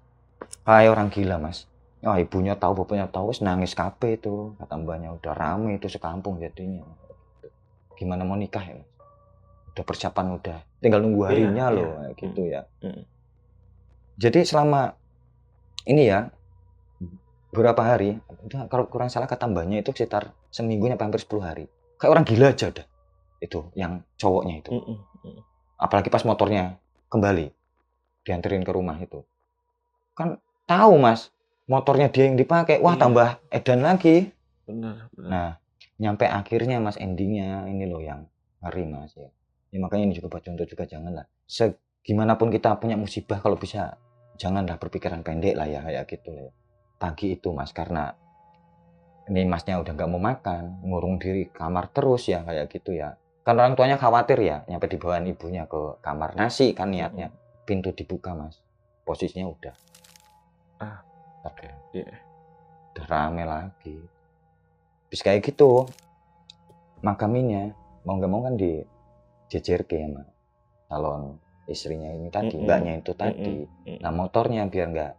Kayak orang gila mas. Oh, ibunya tahu, bapaknya tahu, nangis kabeh itu. Kata mbaknya udah rame itu sekampung jadinya. Gimana mau nikah ya? Udah persiapan udah. Tinggal nunggu harinya loh, kayak gitu ya. Jadi selama ini ya, beberapa hari, udah kalau kurang salah kata mbaknya itu sekitar seminggu nyampe hampir 10 hari. Kayak orang gila aja udah. Itu yang cowoknya itu. Apalagi pas motornya kembali dianterin ke rumah itu. Kan tahu mas, motornya dia yang dipakai, wah tambah edan lagi. Benar. Nah, nyampe akhirnya mas endingnya ini loh yang ngeri mas ya. Makanya ini juga buat contoh juga janganlah. Segimanapun kita punya musibah kalau bisa janganlah berpikiran pendek lah ya kayak gitu ya. Pagi itu mas karena ini masnya udah nggak mau makan, ngurung diri kamar terus ya kayak gitu ya. Kan orang tuanya khawatir ya, nyampe dibawaan ibunya ke kamar nasi kan niatnya. Pintu dibuka mas, posisinya udah. Udah rame lagi. Terus kayak gitu, makaminya mau nggak mau kan dijejerke sama calon istrinya ini tadi, mbaknya itu tadi. Nah motornya biar nggak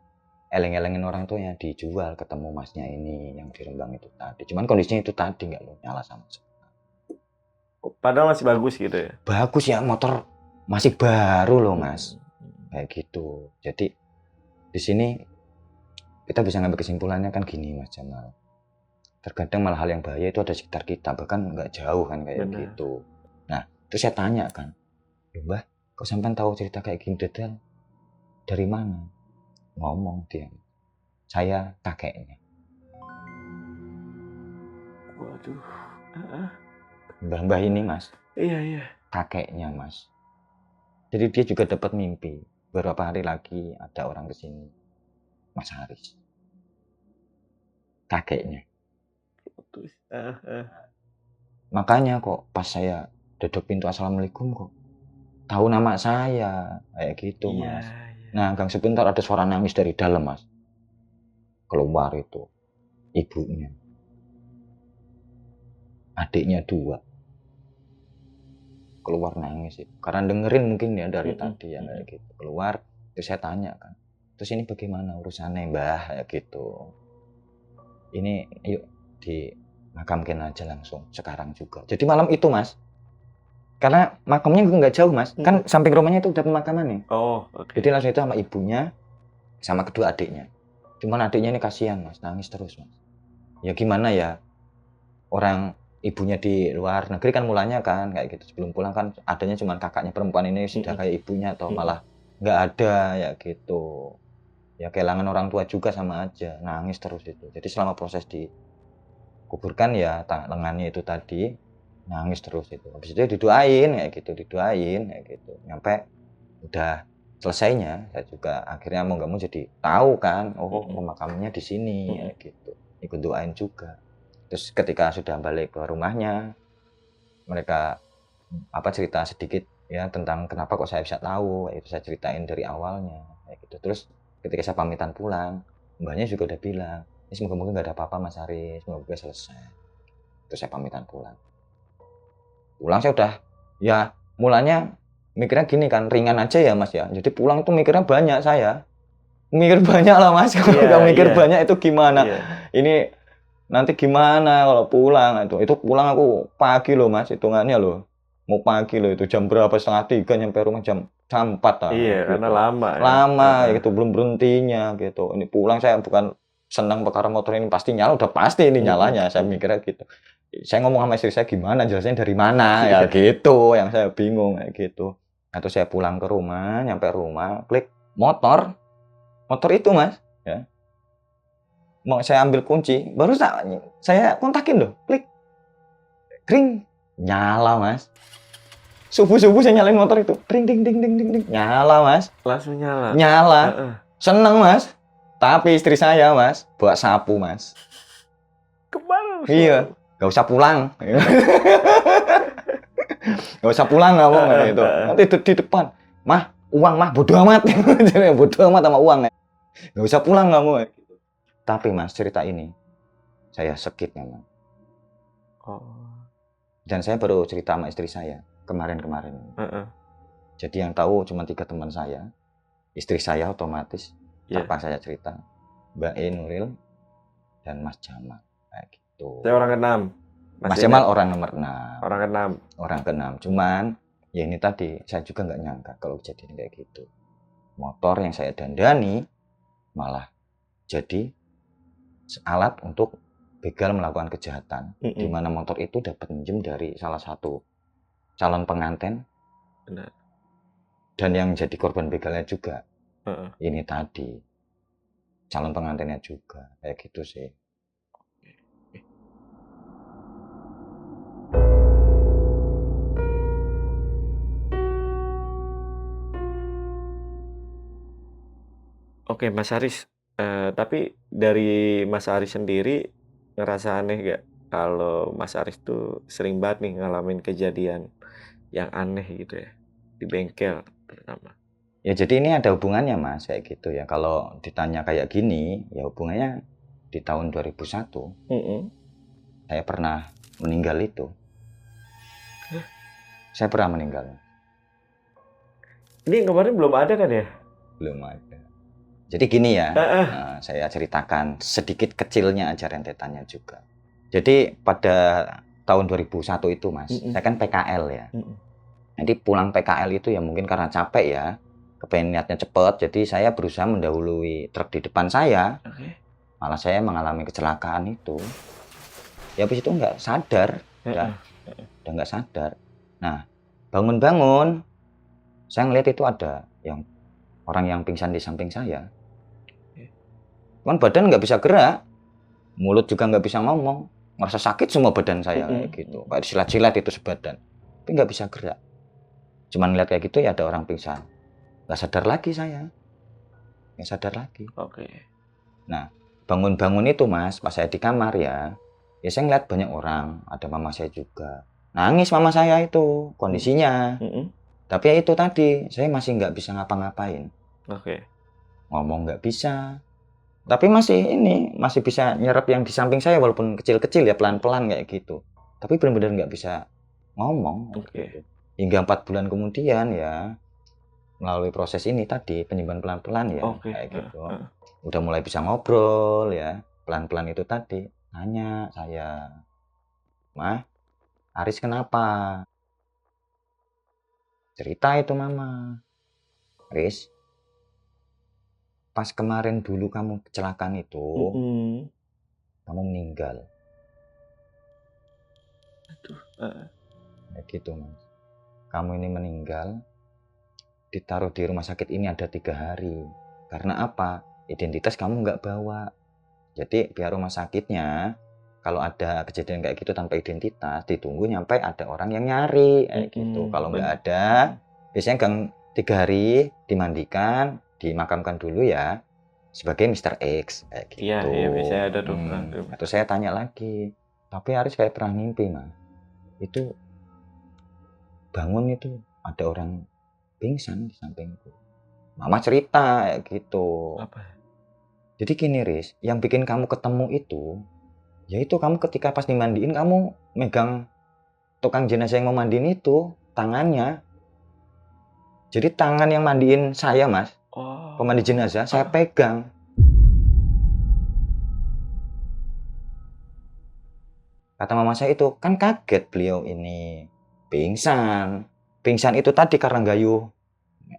eleng-elengin orang tuanya dijual, ketemu masnya ini yang di Rembang itu tadi. Cuman kondisinya itu tadi nggak mau nyala sama sekali. Padahal masih bagus gitu ya. Bagus ya, motor masih baru loh mas, kayak gitu. Jadi di sini kita bisa ngambil kesimpulannya kan gini mas Jamal. Terkadang malah hal yang bahaya itu ada di sekitar kita, bahkan nggak jauh kan kayak Benar. gitu. Nah, terus saya tanya kan, Mbah, kok sampean tahu cerita kayak gini detail? Dari mana? Ngomong dia, saya kakeknya. Waduh. Mbah-mbah ini mas, Iya. kakeknya mas. Jadi dia juga dapat mimpi. Beberapa hari lagi ada orang kesini, Mas Haris. Kakeknya. Makanya kok pas saya duduk pintu assalamualaikum kok tahu nama saya kayak gitu mas. Nah gang sebentar ada suara nangis dari dalam mas. Keluar itu ibunya, adiknya 2 keluar nangis itu. Karena dengerin mungkin ya dari tadi ya kayak gitu. Keluar terus saya tanya kan, terus ini bagaimana urusannya mbah kayak gitu. Ini yuk dimakamkan aja langsung sekarang juga. Jadi malam itu mas, karena makamnya nggak jauh mas, kan samping rumahnya itu udah pemakaman nih. Oh, oke. Jadi langsung itu sama ibunya, sama kedua adiknya. Cuman adiknya ini kasihan mas, nangis terus mas. Ya gimana ya, orang ibunya di luar negeri kan mulanya kan kayak gitu. Sebelum pulang kan adanya cuman kakaknya perempuan ini sudah kayak ibunya atau malah nggak ada ya gitu. Ya kehilangan orang tua juga sama aja, nangis terus itu. Jadi selama proses dikuburkan ya lengannya itu tadi nangis terus itu. Habis itu didoain kayak gitu, kayak gitu. Nyampe udah selesainya, saya juga akhirnya mau nggak mau jadi tahu kan, oh pemakamannya di sini kayak gitu. Ikut doain juga. Terus ketika sudah balik ke rumahnya, mereka cerita sedikit ya tentang kenapa kok saya bisa tahu, itu saya ceritain dari awalnya kayak gitu. Terus ketika saya pamitan pulang, mbaknya juga udah bilang, ini semoga-moga nggak ada apa-apa Mas Haris, semoga selesai. Terus saya pamitan pulang. Pulang saya udah, ya mulanya mikirnya gini kan, ringan aja ya Mas ya. Jadi pulang tuh mikirnya banyak saya. Mikir banyak lah Mas, kalau nggak mikir banyak itu gimana. Ini nanti gimana kalau pulang itu pulang aku pagi loh Mas, hitungannya loh. Mau pagi loh itu jam berapa, 2:30 nyampe rumah jam 4 lah. Iya, gitu. karena lama ya. Lama ya gitu, belum berhentinya gitu. Ini pulang saya bukan senang perkara motor ini pasti nyala, udah pasti ini nyalanya. Saya mikirnya gitu. Saya ngomong sama istri saya gimana, jelasnya dari mana ya gitu, yang saya bingung kayak gitu. Atau saya pulang ke rumah, nyampe rumah, klik motor itu Mas, ya. Mau saya ambil kunci, baru saya kontakin loh, klik, kring, nyala Mas. Subuh-subuh saya nyalain motor itu, ding ding ding ding ding, nyala Mas. Langsung nyala. Nyala, seneng Mas. Tapi istri saya Mas, bawa sapu Mas. Kemana? Iya, nggak usah pulang. Nggak usah pulang ngomong gitu. Nanti di depan, mah uang mah bodo amat, bodo amat sama uang. Nggak usah pulang kamu. Tapi Mas cerita ini saya skip memang. Dan saya baru cerita sama istri saya kemarin-kemarin. Jadi yang tahu cuma 3 teman saya, istri saya otomatis tanpa saya cerita, Mbak E Nuril dan Mas Jamal kayak gitu. Saya orang ke-6. Mas Jamal orang nomor 6. Orang ke-6. Orang ke-6. Cuman ya ini tadi saya juga nggak nyangka kalau kejadian kayak gitu. Motor yang saya dandani malah jadi alat untuk begal melakukan kejahatan. Di mana motor itu dapat minjem dari salah satu calon pengantin. Benar. Dan yang jadi korban begalnya juga ini tadi calon pengantinnya juga kayak gitu sih. Oke Mas Haris, tapi dari Mas Haris sendiri ngerasa aneh gak kalau Mas Haris tuh sering banget nih ngalamin kejadian yang aneh gitu ya di bengkel terutama? Ya jadi ini ada hubungannya Mas kayak gitu ya. Kalau ditanya kayak gini ya hubungannya di tahun 2001 saya pernah meninggal itu. Saya pernah meninggal. Ini yang kemarin belum ada kan ya? Belum ada. Jadi gini ya, Heeh. saya ceritakan sedikit kecilnya aja rentetannya juga. Jadi pada tahun 2001 itu Mas, saya kan PKL ya. Jadi pulang PKL itu ya mungkin karena capek ya, kepengen niatnya cepet, jadi saya berusaha mendahului truk di depan saya. Oke. Malah saya mengalami kecelakaan itu. Ya habis itu nggak sadar, udah nggak sadar. Nah, bangun-bangun, saya ngeliat itu ada yang orang yang pingsan di samping saya. Cuman badan nggak bisa gerak, mulut juga nggak bisa ngomong, merasa sakit semua badan saya kayak gitu, kayak disilat-silat itu sebadan, tapi nggak bisa gerak. Cuman lihat kayak gitu ya ada orang pingsan, nggak sadar lagi saya, nggak sadar lagi. Oke. Nah, bangun-bangun itu Mas, pas saya di kamar ya saya ngeliat banyak orang, ada mama saya juga, nangis mama saya itu kondisinya. Tapi ya itu tadi, saya masih nggak bisa ngapa-ngapain. Oke. Ngomong nggak bisa. Tapi masih bisa nyerap yang di samping saya walaupun kecil-kecil ya, pelan-pelan kayak gitu. Tapi benar-benar nggak bisa ngomong. Oke. Gitu. Hingga 4 bulan kemudian ya, melalui proses ini tadi, penyembuhan pelan-pelan ya, kayak gitu. Udah mulai bisa ngobrol ya, pelan-pelan itu tadi. Nanya saya, "Mah, Aris kenapa?" Cerita itu mama, "Aris, pas kemarin dulu kamu kecelakaan itu, kamu meninggal." Aduh. Kayak gitu Mas. "Kamu ini meninggal, ditaruh di rumah sakit ini ada 3 hari. Karena apa? Identitas kamu nggak bawa. Jadi pihak rumah sakitnya, kalau ada kejadian kayak gitu tanpa identitas, ditunggu nyampe ada orang yang nyari kayak gitu. Kalau nggak ada, biasanya 3 hari dimandikan, dimakamkan dulu ya, sebagai Mr. X kayak gitu." Iya, biasanya ada tuh. Atau saya tanya lagi, "Tapi Aris kayak pernah mimpi Mas, itu bangun itu ada orang pingsan di sampingku." Mama cerita kayak gitu. Apa? Jadi gini Riz, yang bikin kamu ketemu itu, yaitu kamu ketika pas dimandiin kamu megang tukang jenazah yang mau mandiin itu tangannya. Jadi tangan yang mandiin saya Mas, pemandi jenazah, saya pegang. Kata mama saya itu, kan kaget beliau ini pingsan. Pingsan itu tadi karena gayuh,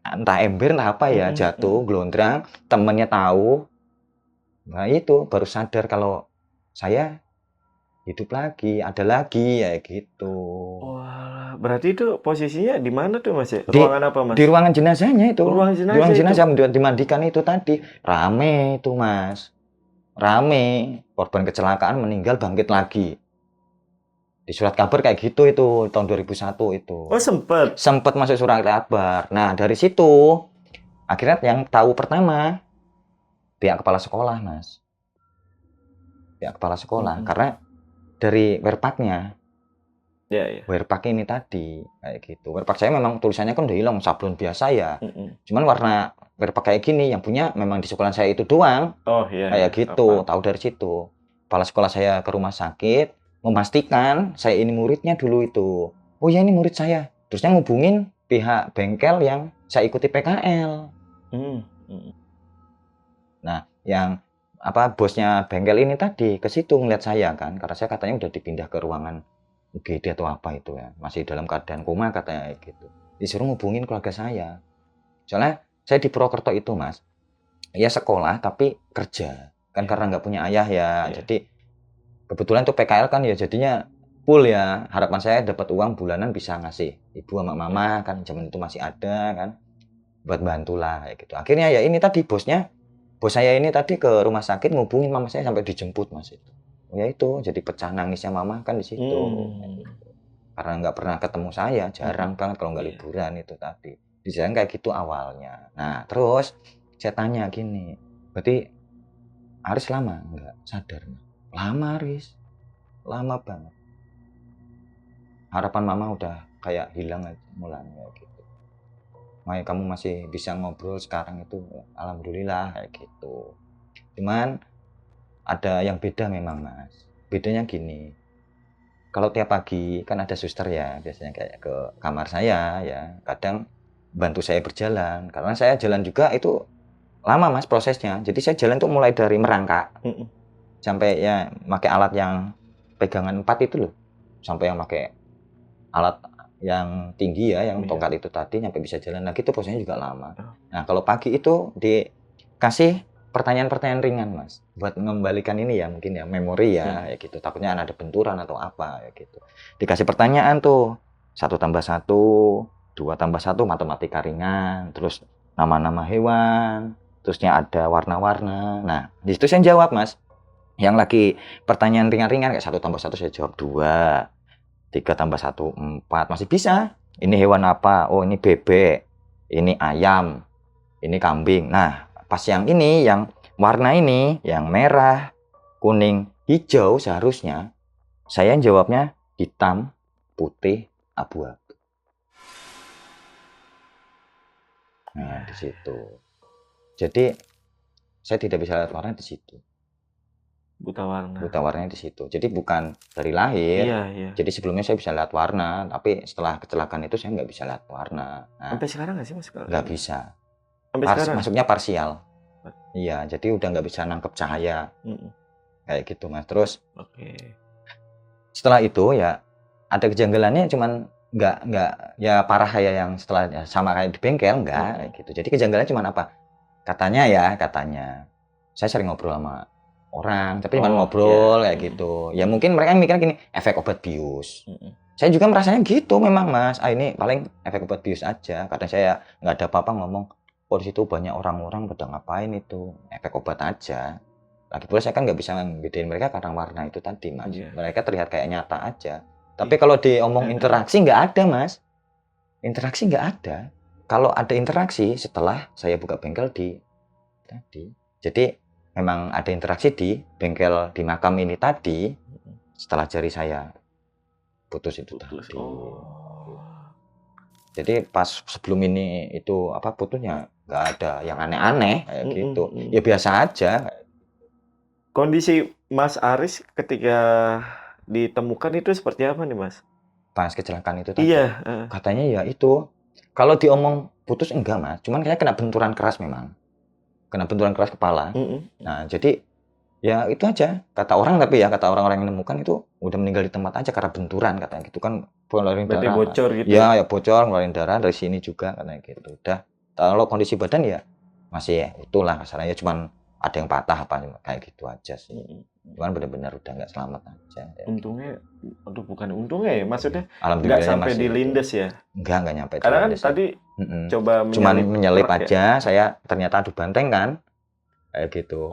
entah ember entah apa ya, jatuh, gelondrang, temennya tahu. Nah itu baru sadar kalau saya hidup lagi, ada lagi ya gitu. Wah, berarti itu posisinya di mana tuh Mas ya? Ruangan apa Mas? Di ruangan jenazahnya itu. Ruangan jenazah, ruangan jenazah dimandikan itu tadi. Rame itu Mas. Rame. Korban kecelakaan meninggal bangkit lagi. Di surat kabar kayak gitu itu tahun 2001 itu. Oh sempet? Sempet masuk surat kabar. Nah dari situ akhirnya yang tahu pertama pihak kepala sekolah Mas. Pihak kepala sekolah. Karena dari werpaknya. Ya. Werpak ini tadi kayak gitu. Werpak saya memang tulisannya kan udah hilang, sablon biasa ya. Cuman warna werpak kayak gini yang punya memang di sekolah saya itu doang. Oh iya. Kayak gitu, tahu dari situ. Kepala sekolah saya ke rumah sakit memastikan saya ini muridnya dulu itu. Oh ya ini murid saya. Terusnya ngubungin pihak bengkel yang saya ikuti PKL. Nah, yang bosnya bengkel ini tadi ke situ ngeliat saya kan, karena saya katanya udah dipindah ke ruangan UGD atau apa itu ya, masih dalam keadaan koma katanya gitu. Disuruh ngubungin keluarga saya. Soalnya saya di Purwokerto itu Mas, ya sekolah tapi kerja kan karena nggak punya ayah ya. Jadi kebetulan tuh PKL kan ya jadinya full ya. Harapan saya dapat uang bulanan bisa ngasih ibu sama mama kan, zaman itu masih ada kan, buat bantulah kayak gitu. Akhirnya ya ini tadi bos saya ini tadi ke rumah sakit ngubungin mama saya sampai dijemput Mas itu. Ya itu jadi pecah nangisnya mama kan di situ. Karena nggak pernah ketemu saya, jarang banget kalau nggak liburan itu tadi. Di jalan kayak gitu awalnya. Nah terus saya tanya gini, berarti Aris lama nggak sadar? Lama Aris, lama banget. Harapan mama udah kayak hilang aja mulanya gitu. Makanya kamu masih bisa ngobrol sekarang itu, alhamdulillah kayak gitu. Cuman ada yang beda memang Mas. Bedanya gini, kalau tiap pagi kan ada suster ya, biasanya kayak ke kamar saya ya, kadang bantu saya berjalan. Karena saya jalan juga itu lama Mas prosesnya. Jadi saya jalan tuh mulai dari merangkak sampai ya pakai alat yang pegangan 4 itu loh. Sampai yang pakai alat yang tinggi ya, yang tongkat itu tadi sampai bisa jalan lagi itu prosesnya juga lama. Nah, kalau pagi itu dikasih pertanyaan-pertanyaan ringan Mas, buat mengembalikan ini ya mungkin ya memori ya, ya gitu. Takutnya ada benturan atau apa ya gitu. Dikasih pertanyaan tuh 1+1, 2+1 matematika ringan, terus nama-nama hewan, terusnya ada warna-warna. Nah, di situ saya jawab Mas. Yang lagi pertanyaan ringan-ringan kayak 1+1 saya jawab 2, 3+1 4, masih bisa. Ini hewan apa? Oh, ini bebek, ini ayam, ini kambing. Nah, pas yang ini, yang warna ini, yang merah, kuning, hijau seharusnya saya jawabnya hitam, putih, abu-abu. Nah, di situ. Jadi saya tidak bisa lihat warna di situ. Buta warna. Buta warnanya di situ. Jadi bukan dari lahir. Iya. Jadi sebelumnya saya bisa lihat warna, tapi setelah kecelakaan itu saya nggak bisa lihat warna. Nah, sampai sekarang nggak sih Mas? nggak bisa. Sampai sekarang? Maksudnya parsial. Iya, jadi udah nggak bisa nangkep cahaya. Kayak gitu Mas. Terus setelah itu ya ada kejanggalannya, cuman nggak ya parah kayak yang setelah ya, sama kayak di bengkel kayak gitu. Jadi kejanggalannya cuman apa? Katanya saya sering ngobrol sama orang, tapi cuma ngobrol kayak gitu. Ya mungkin mereka mikir gini, efek obat bius. Saya juga merasanya gitu memang Mas. Ini paling efek obat bius aja. Kadang saya nggak ada apa-apa ngomong, oh di situ banyak orang-orang pada ngapain itu, efek obat aja. Lagi pula saya kan nggak bisa ngebedain mereka karena warna itu tadi Mas. Mereka terlihat kayak nyata aja. Tapi kalau diomong interaksi nggak ada Mas. Interaksi nggak ada. Kalau ada interaksi setelah saya buka bengkel tadi. Jadi memang ada interaksi di bengkel di makam ini tadi setelah jari saya putus itu tadi. Jadi pas sebelum ini itu putusnya nggak ada yang aneh-aneh kayak gitu. Ya biasa aja. Kondisi Mas Aris ketika ditemukan itu seperti apa nih Mas? Pas kecelakaan itu tadi. Iya. Katanya ya itu. Kalau diomong putus enggak Mas. Cuman kayak kena benturan keras memang. Kena benturan keras kepala. Nah jadi ya itu aja. Kata orang tapi ya kata orang-orang yang menemukan itu udah meninggal di tempat aja karena benturan katanya gitu kan. Ngeluarin darah. Bocor gitu. Ya bocor, ngeluarin darah dari sini juga katanya gitu. Udah. Kalau kondisi badan ya masih itulah kasarnya cuman ada yang patah apa kayak gitu aja sih. Cuman benar-benar udah nggak selamat aja. Untungnya, bukan untungnya ya, maksudnya nggak sampai dilindes ya? Nggak nyampe. Karena kan tadi coba cuman menyelip aja, saya ternyata adu banteng kan, kayak gitu.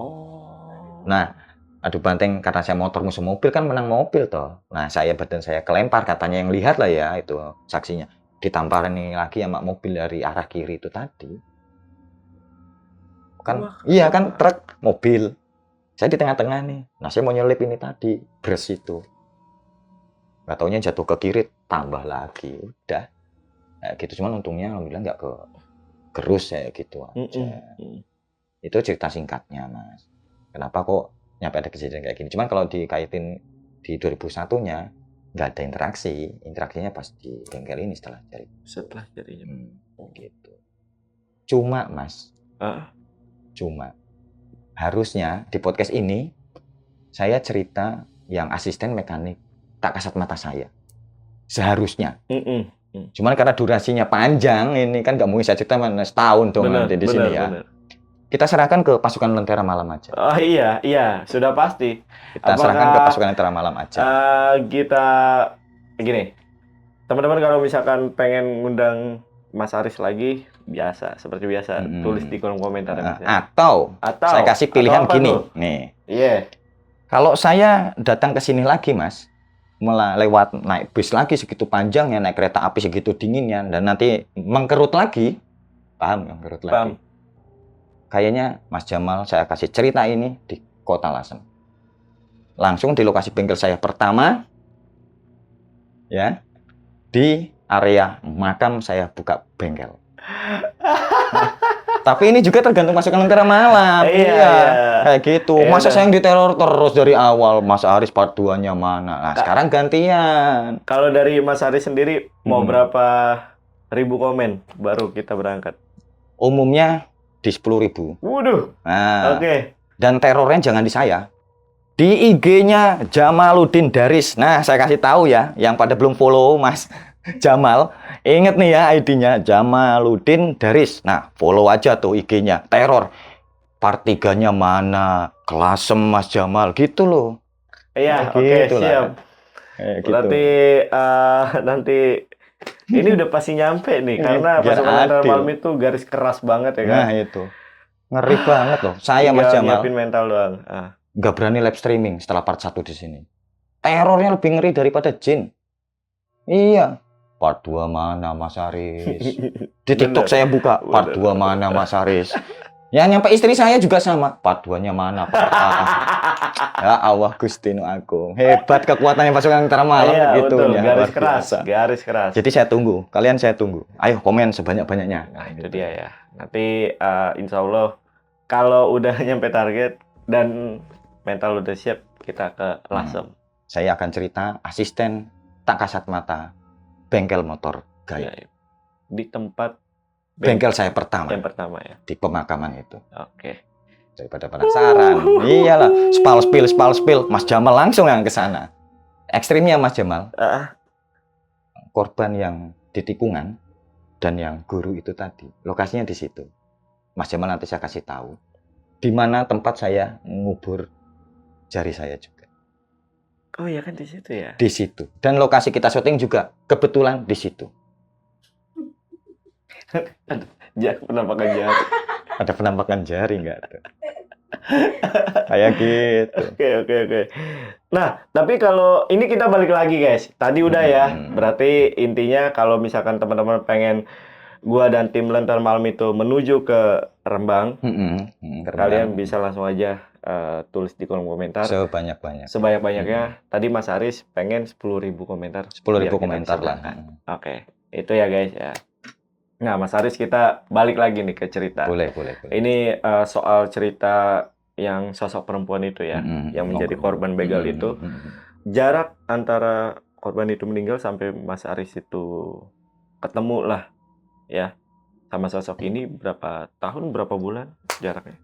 Nah, adu banteng karena saya motor musuh mobil kan menang mobil toh. Nah, badan saya kelempar katanya yang lihat lah ya itu saksinya. Ditamparin lagi sama mobil dari arah kiri itu tadi. Kan iya kan truk mobil saya di tengah-tengah nih. Nah saya mau nyelip ini tadi bres itu nggak taunya jatuh ke kiri tambah lagi udah gitu. Cuman untungnya alhamdulillah nggak ke gerus ya gitu aja. Itu cerita singkatnya Mas, kenapa kok nyampe ada kejadian kayak gini. Cuman kalau dikaitin di 2001-nya nggak ada interaksinya pas di bengkel ini setelah jarinya gitu. Cuma Mas harusnya di podcast ini saya cerita yang asisten mekanik tak kasat mata saya seharusnya. Cuman karena durasinya panjang ini kan nggak mungkin saya cerita setahun dong nanti di sini ya. Kita serahkan ke pasukan Lentera Malam aja. Oh iya sudah pasti. Kita serahkan ke pasukan Lentera Malam aja. Kita gini, teman-teman kalau misalkan pengen ngundang Mas Aris lagi, seperti biasa, tulis di kolom komentar. Atau saya kasih pilihan gini, nih. Kalau saya datang ke sini lagi, Mas, lewat naik bis lagi segitu panjangnya, naik kereta api segitu dinginnya, dan nanti mengkerut lagi, mengkerut lagi. Kayaknya Mas Jamal saya kasih cerita ini di Kota Lasem. Langsung di lokasi bengkel saya pertama, ya, di area makam saya buka bengkel. Tapi ini juga tergantung pasukan Lentera Malam. Iya. Kayak gitu. Iya, Masa udah. saya yang diteror terus dari awal, Mas Aris part 2-nya mana? Nah, sekarang gantian. Kalau dari Mas Aris sendiri mau Hmm. berapa ribu komen baru kita berangkat? Umumnya di 10.000. Waduh. Nah, Oke. dan terornya jangan di saya. Di IG-nya Jamaluddin Daris. Nah, saya kasih tahu ya, yang pada belum follow Mas Jamal, inget nih ya ID-nya Jamaluddin Daris. Nah, follow aja tuh IG-nya. Teror. Part 3-nya mana? Kelasem Mas Jamal gitu loh. Iya, Nah, oke, gitu lah. siap. Gitu. Berarti nanti ini udah pasti nyampe nih karena Biar pasukan Lentera adil. Malam itu garis keras banget ya kan. Nah, itu. Ngeri banget loh. Saya Mas Tinggal Jamal nyiapin mental doang. nggak berani live streaming setelah part 1 di sini. Terornya lebih ngeri daripada jin. Iya. Part 2 mana Mas Aris? Di TikTok Bener. saya buka part 2 mana Mas Aris? Ya nyampe istri saya juga sama. Part 2-nya mana Pak? Ya Allah Gusti nu Agung. Hebat kekuatannya pasukan Lentera Malam Iya, gitu betul. ya. Garis Luar keras, biasa. garis keras. Jadi saya tunggu. Kalian saya tunggu. Ayo komen sebanyak-banyaknya. Nah, itu dia ya. Nanti insya Allah kalau udah nyampe target dan mental udah siap, kita ke Lasem. Saya akan cerita asisten tak kasat mata bengkel motor gaib. Ya, di tempat Bengkel saya pertama yang pertama ya. di pemakaman itu. Oke. Daripada penasaran. Iyalah, spal spill. Mas Jamal langsung yang ke sana. Ekstrimnya Mas Jamal, korban yang di tikungan dan yang guru itu tadi. Lokasinya di situ. Mas Jamal nanti saya kasih tahu di mana tempat saya ngubur jari saya juga. Oh ya kan di situ ya. Di situ. Dan lokasi kita syuting juga kebetulan di situ. Penampakan jahat. Ada penampakan jari nggak tuh? Kayak gitu. Oke. Nah, tapi kalau ini kita balik lagi guys. Tadi udah ya. Berarti intinya kalau misalkan teman-teman pengen gua dan tim Lentera Malam itu menuju ke Rembang, kalian bisa langsung aja tulis di kolom komentar. Sebanyak-banyak. Sebanyak-banyaknya. Tadi Mas Aris pengen 10.000 komentar. 10.000 biar kita komentar bisa lah. berangkat. Oke. Itu ya guys ya. Nah, Mas Aris kita balik lagi nih ke cerita. Boleh. Ini soal cerita yang sosok perempuan itu ya, yang menjadi korban begal itu. Jarak antara korban itu meninggal sampai Mas Aris itu ketemu lah ya sama sosok ini berapa tahun, berapa bulan jaraknya?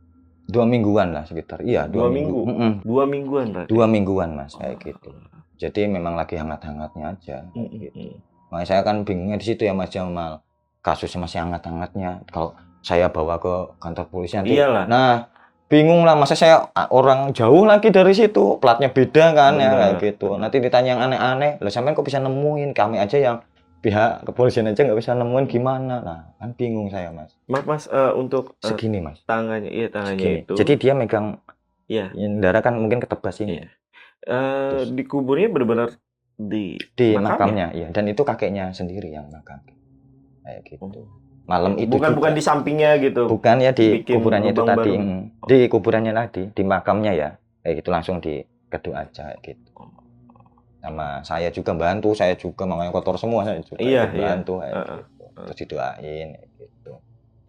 2 mingguan lah sekitar. Iya, 2 minggu. 2 mingguan berarti. 2 mingguan Mas, kayak gitu. Jadi memang lagi hangat-hangatnya aja. Gitu. Makanya saya kan bingungnya di situ ya Mas Jamal. Kasusnya masih hangat-hangatnya. Kalau saya bawa ke kantor polisi nanti. Iyalah. Nah, bingung lah. Masa saya orang jauh lagi dari situ. Platnya beda kan ya kayak gitu. Nanti ditanya yang aneh-aneh. Loh sampean kok bisa nemuin? Kami aja yang pihak kepolisian aja nggak bisa nemuin gimana. Nah, kan bingung saya Mas. Mas untuk Segini Mas. tangannya, iya tangannya Segini. itu. Jadi dia megang. Iya. Darah kan mungkin ketebas ini. Iya. Dikuburnya benar-benar di makamnya, iya. Dan itu kakeknya sendiri yang makam. Kayak gitu. Malam itu bukan di sampingnya gitu. Bukan ya di bikin kuburannya itu lubang tadi. baru. Di kuburannya tadi, di makamnya ya. Kayak gitu langsung dikedu aja kayak gitu. Sama saya juga bantu, saya juga makanya kotor semua saya juga bantu kayak gitu. Terus didoain kayak gitu.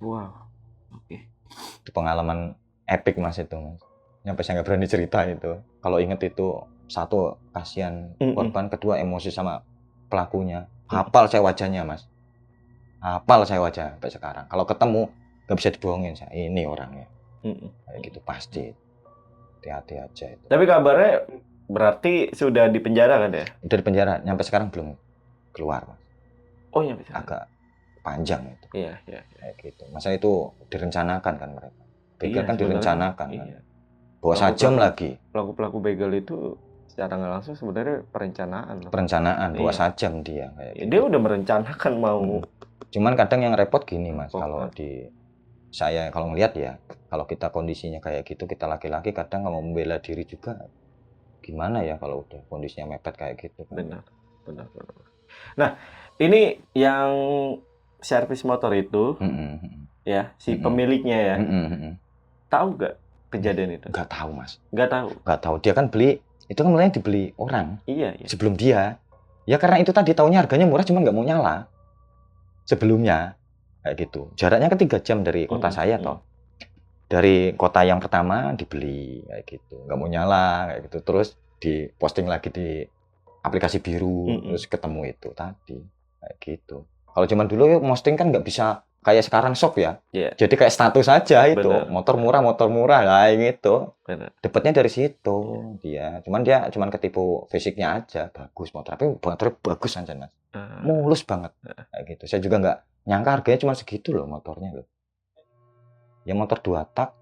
Wow. Oke. Itu pengalaman epic Mas itu, Mas. Nyampe saya nggak berani cerita itu. Kalau inget itu, satu kasihan korban, kedua emosi sama pelakunya. Hafal saya wajahnya Mas. Hafal saya wajah sampai sekarang. Kalau ketemu nggak bisa dibohongin saya. Ini orangnya. Kayak gitu pasti. Hati-hati aja itu. Tapi kabarnya berarti sudah di penjara kan ya? Udah di penjara. Nyampe sekarang belum keluar Mas. Oh nyampe sekarang. Agak panjang itu. Iya. Kayak gitu. Masa itu direncanakan kan mereka. Begal kan direncanakan kan. Iya. Bawa sajam lagi. Pelaku-pelaku begal itu secara nggak langsung sebenarnya perencanaan. Perencanaan, bawa sajam dia kayak gitu. Dia udah merencanakan mau. Cuman kadang yang repot gini Mas, kalau di saya kalau ngelihat ya, kalau kita kondisinya kayak gitu, kita laki-laki kadang mau membela diri juga gimana ya kalau udah kondisinya mepet kayak gitu. Benar. Nah, ini yang servis motor itu, ya si pemiliknya ya, tahu nggak kejadian itu? Nggak tahu Mas. Nggak tahu. Dia kan beli, itu kan mulanya dibeli orang. Iya. Sebelum dia, ya karena itu tadi taunya harganya murah, cuman nggak mau nyala. Sebelumnya kayak gitu. Jaraknya kan 3 jam dari kota saya toh. Dari kota yang pertama dibeli kayak gitu, nggak mau nyala kayak gitu, terus diposting lagi di aplikasi biru, terus ketemu itu tadi kayak gitu. Kalau zaman dulu ya posting kan nggak bisa kayak sekarang shop ya, jadi kayak status saja itu, motor murah lah gitu. Dapatnya dari situ dia, dia cuman ketipu fisiknya aja, bagus motor, tapi motornya bagus aja mas, mulus banget kayak gitu. Saya juga nggak nyangka harganya cuma segitu loh motornya loh. Ya motor 2 tak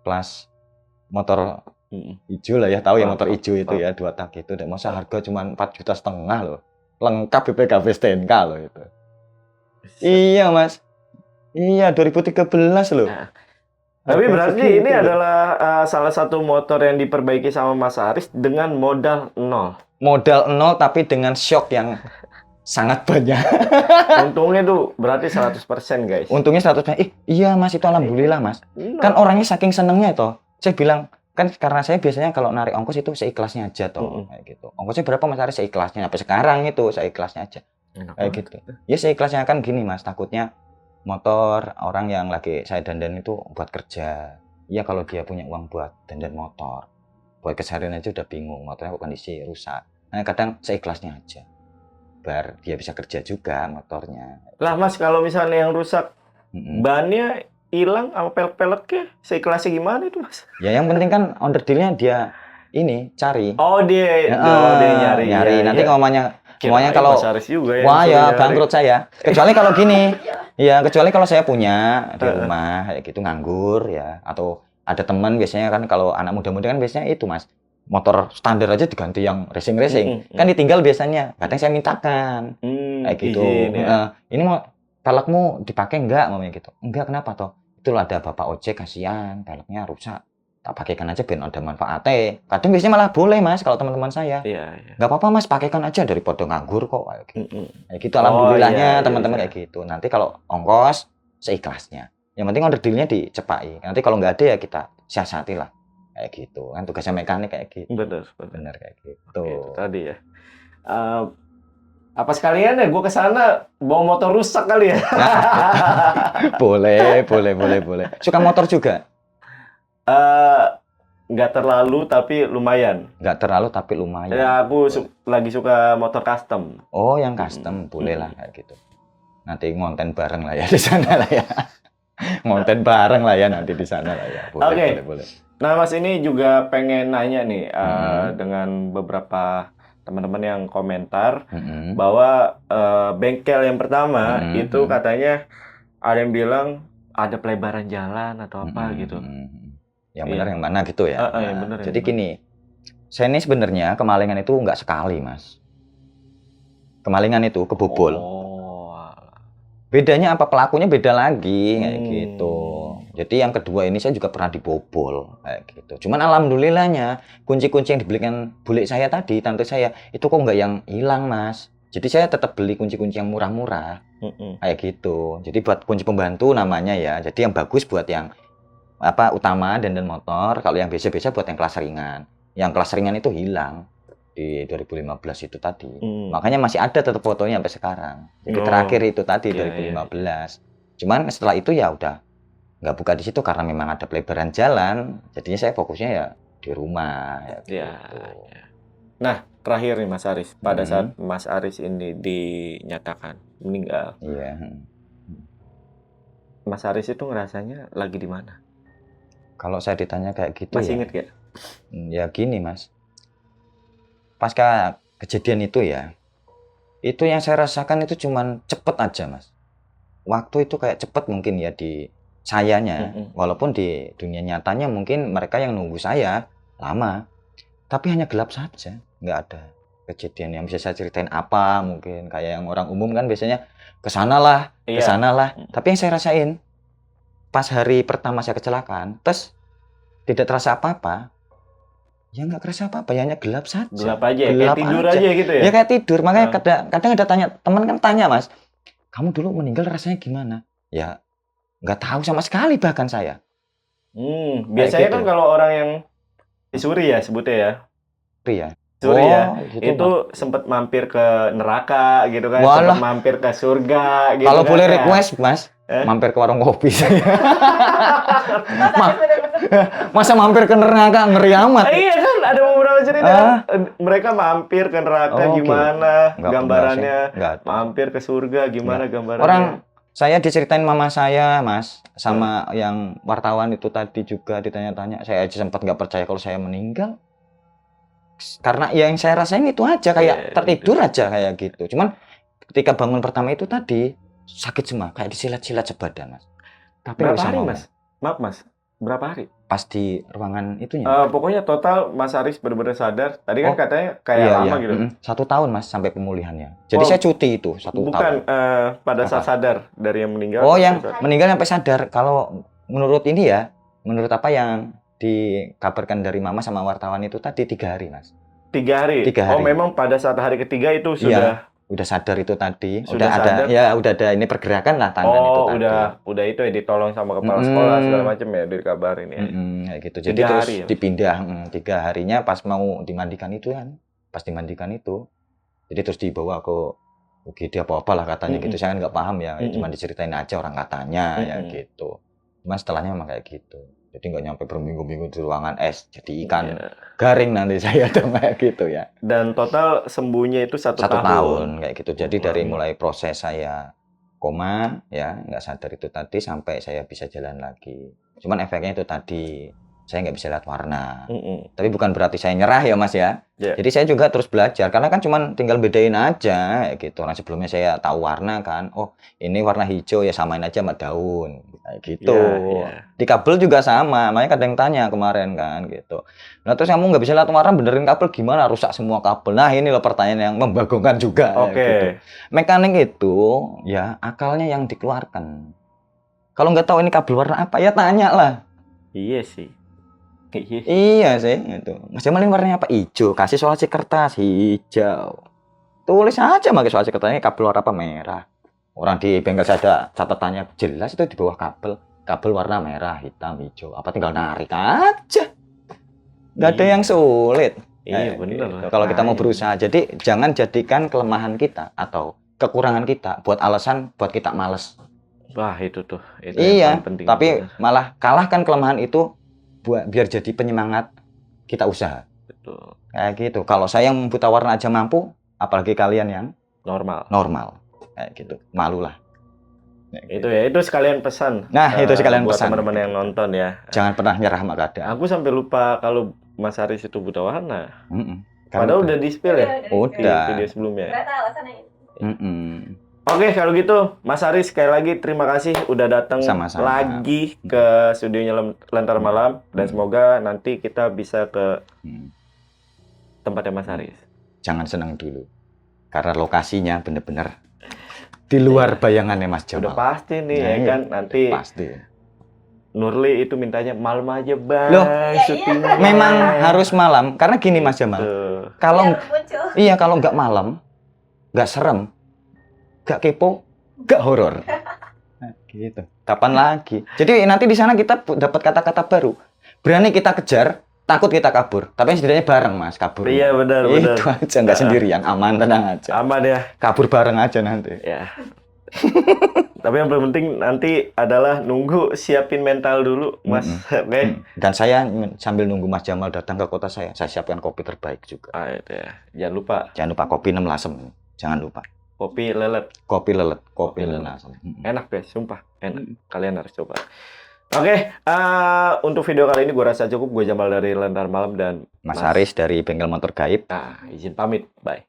plus motor hijau lah ya, tahu ya motor hijau itu ya, 2 tak itu, dan masa harga cuma 4,5 juta loh, lengkap BPKB STNK loh itu. Iya mas, iya 2013 loh. Tapi berarti ini adalah salah satu motor yang diperbaiki sama Mas Aris dengan modal 0. Modal 0 tapi dengan shock yang sangat banyak. Untungnya tuh berarti 100% guys. Untungnya 100%. Iya mas, itu alhamdulillah mas. Kan orangnya saking senengnya toh. Saya bilang, kan karena saya biasanya kalau narik ongkos itu seikhlasnya aja toh. Kayak gitu. Ongkosnya berapa mas Aris? Seikhlasnya. Sampai sekarang itu seikhlasnya aja. Kayak gitu. Ya seikhlasnya kan gini mas, takutnya motor orang yang lagi saya dandan itu buat kerja. Iya kalau dia punya uang buat dandan motor, buat keseharian aja udah bingung, motornya kok kondisi rusak. Nah kadang seikhlasnya aja. Biar dia bisa kerja juga motornya. Lah mas, kalau misalnya yang rusak bannya hilang sama pelek-peleknya, seikhlasnya gimana itu mas? Ya yang penting kan onderdilnya dia ini cari. Oh dia nyari. Nanti ngomongnya kalau wah ya bangkrut saya. Kecuali kalau gini, ya kecuali kalau saya punya di rumah kayak gitu nganggur ya, atau ada teman biasanya kan kalau anak muda-muda kan biasanya itu mas. Motor standar aja diganti yang racing kan ditinggal biasanya, kadang saya mintakan kayak gitu. Ini mau pelekmu dipakai enggak, ngomongnya gitu. Enggak, kenapa toh? Itulah ada bapak ojek kasihan peleknya rusak, tak pakaikan aja ben ada manfaatnya. Kadang biasanya malah boleh mas kalau teman-teman saya. Nggak apa-apa mas, pakaikan aja daripada nganggur kok kayak gitu. Kayak gitu alhamdulillahnya teman-teman kayak gitu. Nanti kalau ongkos seikhlasnya, yang penting order dealnya dicepai. Nanti kalau nggak ada ya kita siasati lah. Kayak gitu kan tugasnya mekanik kayak gitu. Bener kayak gitu. Itu tadi ya. Apa sekalian ya gue kesana bawa motor rusak kali ya? Boleh. Suka motor juga? Nggak terlalu tapi lumayan. Nggak terlalu tapi lumayan. Ya aku lagi suka motor custom. Oh yang custom boleh lah kayak gitu. Nanti ngonten bareng lah ya di sana lah ya. Ngonten bareng lah ya nanti di sana lah ya. Boleh. Nah mas, ini juga pengen nanya nih dengan beberapa teman-teman yang komentar bahwa bengkel yang pertama itu katanya ada yang bilang ada pelebaran jalan atau apa gitu. Yang benar yang mana gitu ya? Yang benar, jadi gini, saya ini sebenarnya kemalingan itu nggak sekali mas. Kemalingan itu kebobol. Bedanya apa, pelakunya beda lagi kayak gitu. Jadi yang kedua ini saya juga pernah dibobol kayak gitu. Cuman alhamdulillahnya kunci-kunci yang dibelikan bule saya tadi, tante saya, itu kok nggak yang hilang mas. Jadi saya tetap beli kunci-kunci yang murah-murah kayak gitu. Jadi buat kunci pembantu namanya ya. Jadi yang bagus buat yang utama dan motor. Kalau yang biasa-biasa buat yang kelas ringan. Yang kelas ringan itu hilang di 2015 itu tadi. Makanya masih ada tetap fotonya sampai sekarang. Jadi terakhir itu tadi 2015. Cuman setelah itu ya udah nggak buka di situ karena memang ada pelebaran jalan. Jadinya saya fokusnya ya di rumah ya gitu. Nah, terakhir nih Mas Aris, pada saat Mas Aris ini dinyatakan meninggal. Mas Aris itu ngerasanya lagi di mana? Kalau saya ditanya kayak gitu masih inget gak? Ya gini mas, pasca kejadian itu ya, itu yang saya rasakan itu cuman cepet aja mas. Waktu itu kayak cepet mungkin ya di sayanya, walaupun di dunia nyatanya mungkin mereka yang nunggu saya lama, tapi hanya gelap saja, nggak ada kejadian yang bisa saya ceritain apa, mungkin kayak yang orang umum kan biasanya kesana lah. Tapi yang saya rasain pas hari pertama saya kecelakaan, terus tidak terasa apa-apa. Ya nggak kerasa apa-apa, ya hanya gelap saja. Gelap aja, kayak tidur aja gitu ya? Ya kayak tidur, makanya kadang ada tanya, teman kan tanya mas, kamu dulu meninggal rasanya gimana? Ya nggak tahu sama sekali bahkan saya. Biasanya kan kalau orang yang disuri ya sebutnya ya? Suri ya, gitu, itu sempat mampir ke neraka gitu kan, sempat mampir ke surga gitu. Kalau boleh request mas, mampir ke warung kopi saya. Masa mampir ke neraka, ngeri amat. Iya kan, ada beberapa cerita mereka mampir ke neraka gimana gambarannya, mampir ke surga gimana gambarannya. Orang saya diceritain mama saya, Mas, sama yang wartawan itu tadi juga ditanya-tanya. Saya aja sempat nggak percaya kalau saya meninggal. Karena yang saya rasain itu aja, kayak tertidur aja kayak gitu. Cuman ketika bangun pertama itu tadi sakit semua, kayak disilat-silat sebadan, Mas. Tapi berapa hari, Mas? Maaf, Mas. Berapa hari? Pas di ruangan itunya. Pokoknya total Mas Aris benar-benar sadar. Tadi kan katanya kayak lama gitu. 1 tahun, Mas, sampai pemulihannya. Jadi saya cuti itu 1 tahun. Bukan pada saat sadar dari yang meninggal. Oh, yang meninggal sampai sadar. Kalau menurut ini ya, menurut apa yang dikabarkan dari mama sama wartawan itu tadi 3 hari, Mas. 3 hari? 3 hari. Oh, memang pada saat hari ketiga itu sudah... Udah sadar itu tadi. Sudah ada sadar? ya, udah ada ini pergerakan lah tangan itu tadi. Udah itu ya ditolong sama kepala sekolah segala macam ya, dikabarin ya. Kayak gitu. Jadi terus dipindah 3 harinya pas mau dimandikan itu kan. Pas dimandikan itu. Jadi terus dibawa ke UGD apa-apa lah katanya gitu. Saya kan nggak paham ya, cuma diceritain aja orang katanya ya gitu. Cuma setelahnya memang kayak gitu. Jadi nggak nyampe berminggu-minggu di ruangan es, jadi ikan garing nanti saya kayak gitu ya. Dan total sembuhnya itu 1 tahun kayak gitu. Jadi dari mulai proses saya koma ya, nggak sadar itu tadi sampai saya bisa jalan lagi. Cuman efeknya itu tadi saya nggak bisa lihat warna. Tapi bukan berarti saya nyerah ya, Mas ya. Jadi saya juga terus belajar karena kan cuman tinggal bedain aja kayak gitu. Nah, sebelumnya saya tahu warna kan. Oh, ini warna hijau ya, samain aja sama daun kayak gitu. Di kabel juga sama. Makanya kadang tanya kemarin kan gitu. Nah, terus kamu nggak bisa lihat warna, benerin kabel gimana? Rusak semua kabel. Nah, ini loh pertanyaan yang membagongkan juga. Gitu. Mekanik itu ya akalnya yang dikeluarkan. Kalau nggak tahu ini kabel warna apa ya tanya lah. Iya sih. Iya sih, itu. Mas Jamal ini warnanya apa? Hijau. Kasih isolasi kertas hijau. Tulis aja pakai isolasi kertasnya kabel warna apa? Merah. Orang di bengkel saya ada catatannya jelas itu di bawah kabel. Kabel warna merah, hitam, hijau. Apa tinggal narik aja. Gak ada yang sulit. Iya benar. Gitu. Kalau kita mau berusaha, jadi jangan jadikan kelemahan kita atau kekurangan kita buat alasan buat kita males. Wah itu tuh. Itu iya. yang paling penting. Tapi malah kalahkan kelemahan itu. Biar jadi penyemangat kita usaha. Betul. Kayak gitu. Kalau saya yang buta warna aja mampu, apalagi kalian yang normal. Kayak gitu. Malulah. Itu ya, itu sekalian pesan. Nah, itu sekalian buat pesan. teman-teman yang nonton ya. Jangan pernah nyerah sama keadaan. Aku sampai lupa kalau Mas Aris itu buta warna. udah Padahal udah di-spill ya? Udah. Di video sebelumnya. Ternyata alasannya itu. Oke, kalau gitu Mas Aris sekali lagi terima kasih udah datang lagi ke studionya Lentera Malam dan semoga nanti kita bisa ke tempatnya Mas Aris. Jangan senang dulu. Karena lokasinya bener-bener di luar bayangannya Mas Jamal. Udah pasti nih ya kan nanti. Pasti. Nurli itu mintanya malam aja bang. Loh, memang harus malam karena gini Mas Jamal. Kalau kalau nggak malam, nggak serem. Gak kepo, gak horor. Nah, gitu. Kapan lagi? Jadi nanti di sana kita dapat kata-kata baru. Berani kita kejar, takut kita kabur. Tapi setidaknya bareng Mas, kabur. Iya benar. Itu aja, nggak sendirian, aman, tenang aja. Aman ya. Kabur bareng aja nanti. Ya. Tapi yang paling penting nanti adalah nunggu siapin mental dulu, Mas. Oke. Dan saya sambil nunggu Mas Jamal datang ke kota saya siapkan kopi terbaik juga. Itu ya. Jangan lupa kopi 6 lasem. Jangan lupa. Kopi lelet. Kopi lelet. Enak guys, sumpah. Enak. Kalian harus coba. Oke, untuk video kali ini gue rasa cukup. Gue Jamal dari Lentera Malam dan Mas Aris dari Bengkel Motor Gaib. Izin pamit. Bye.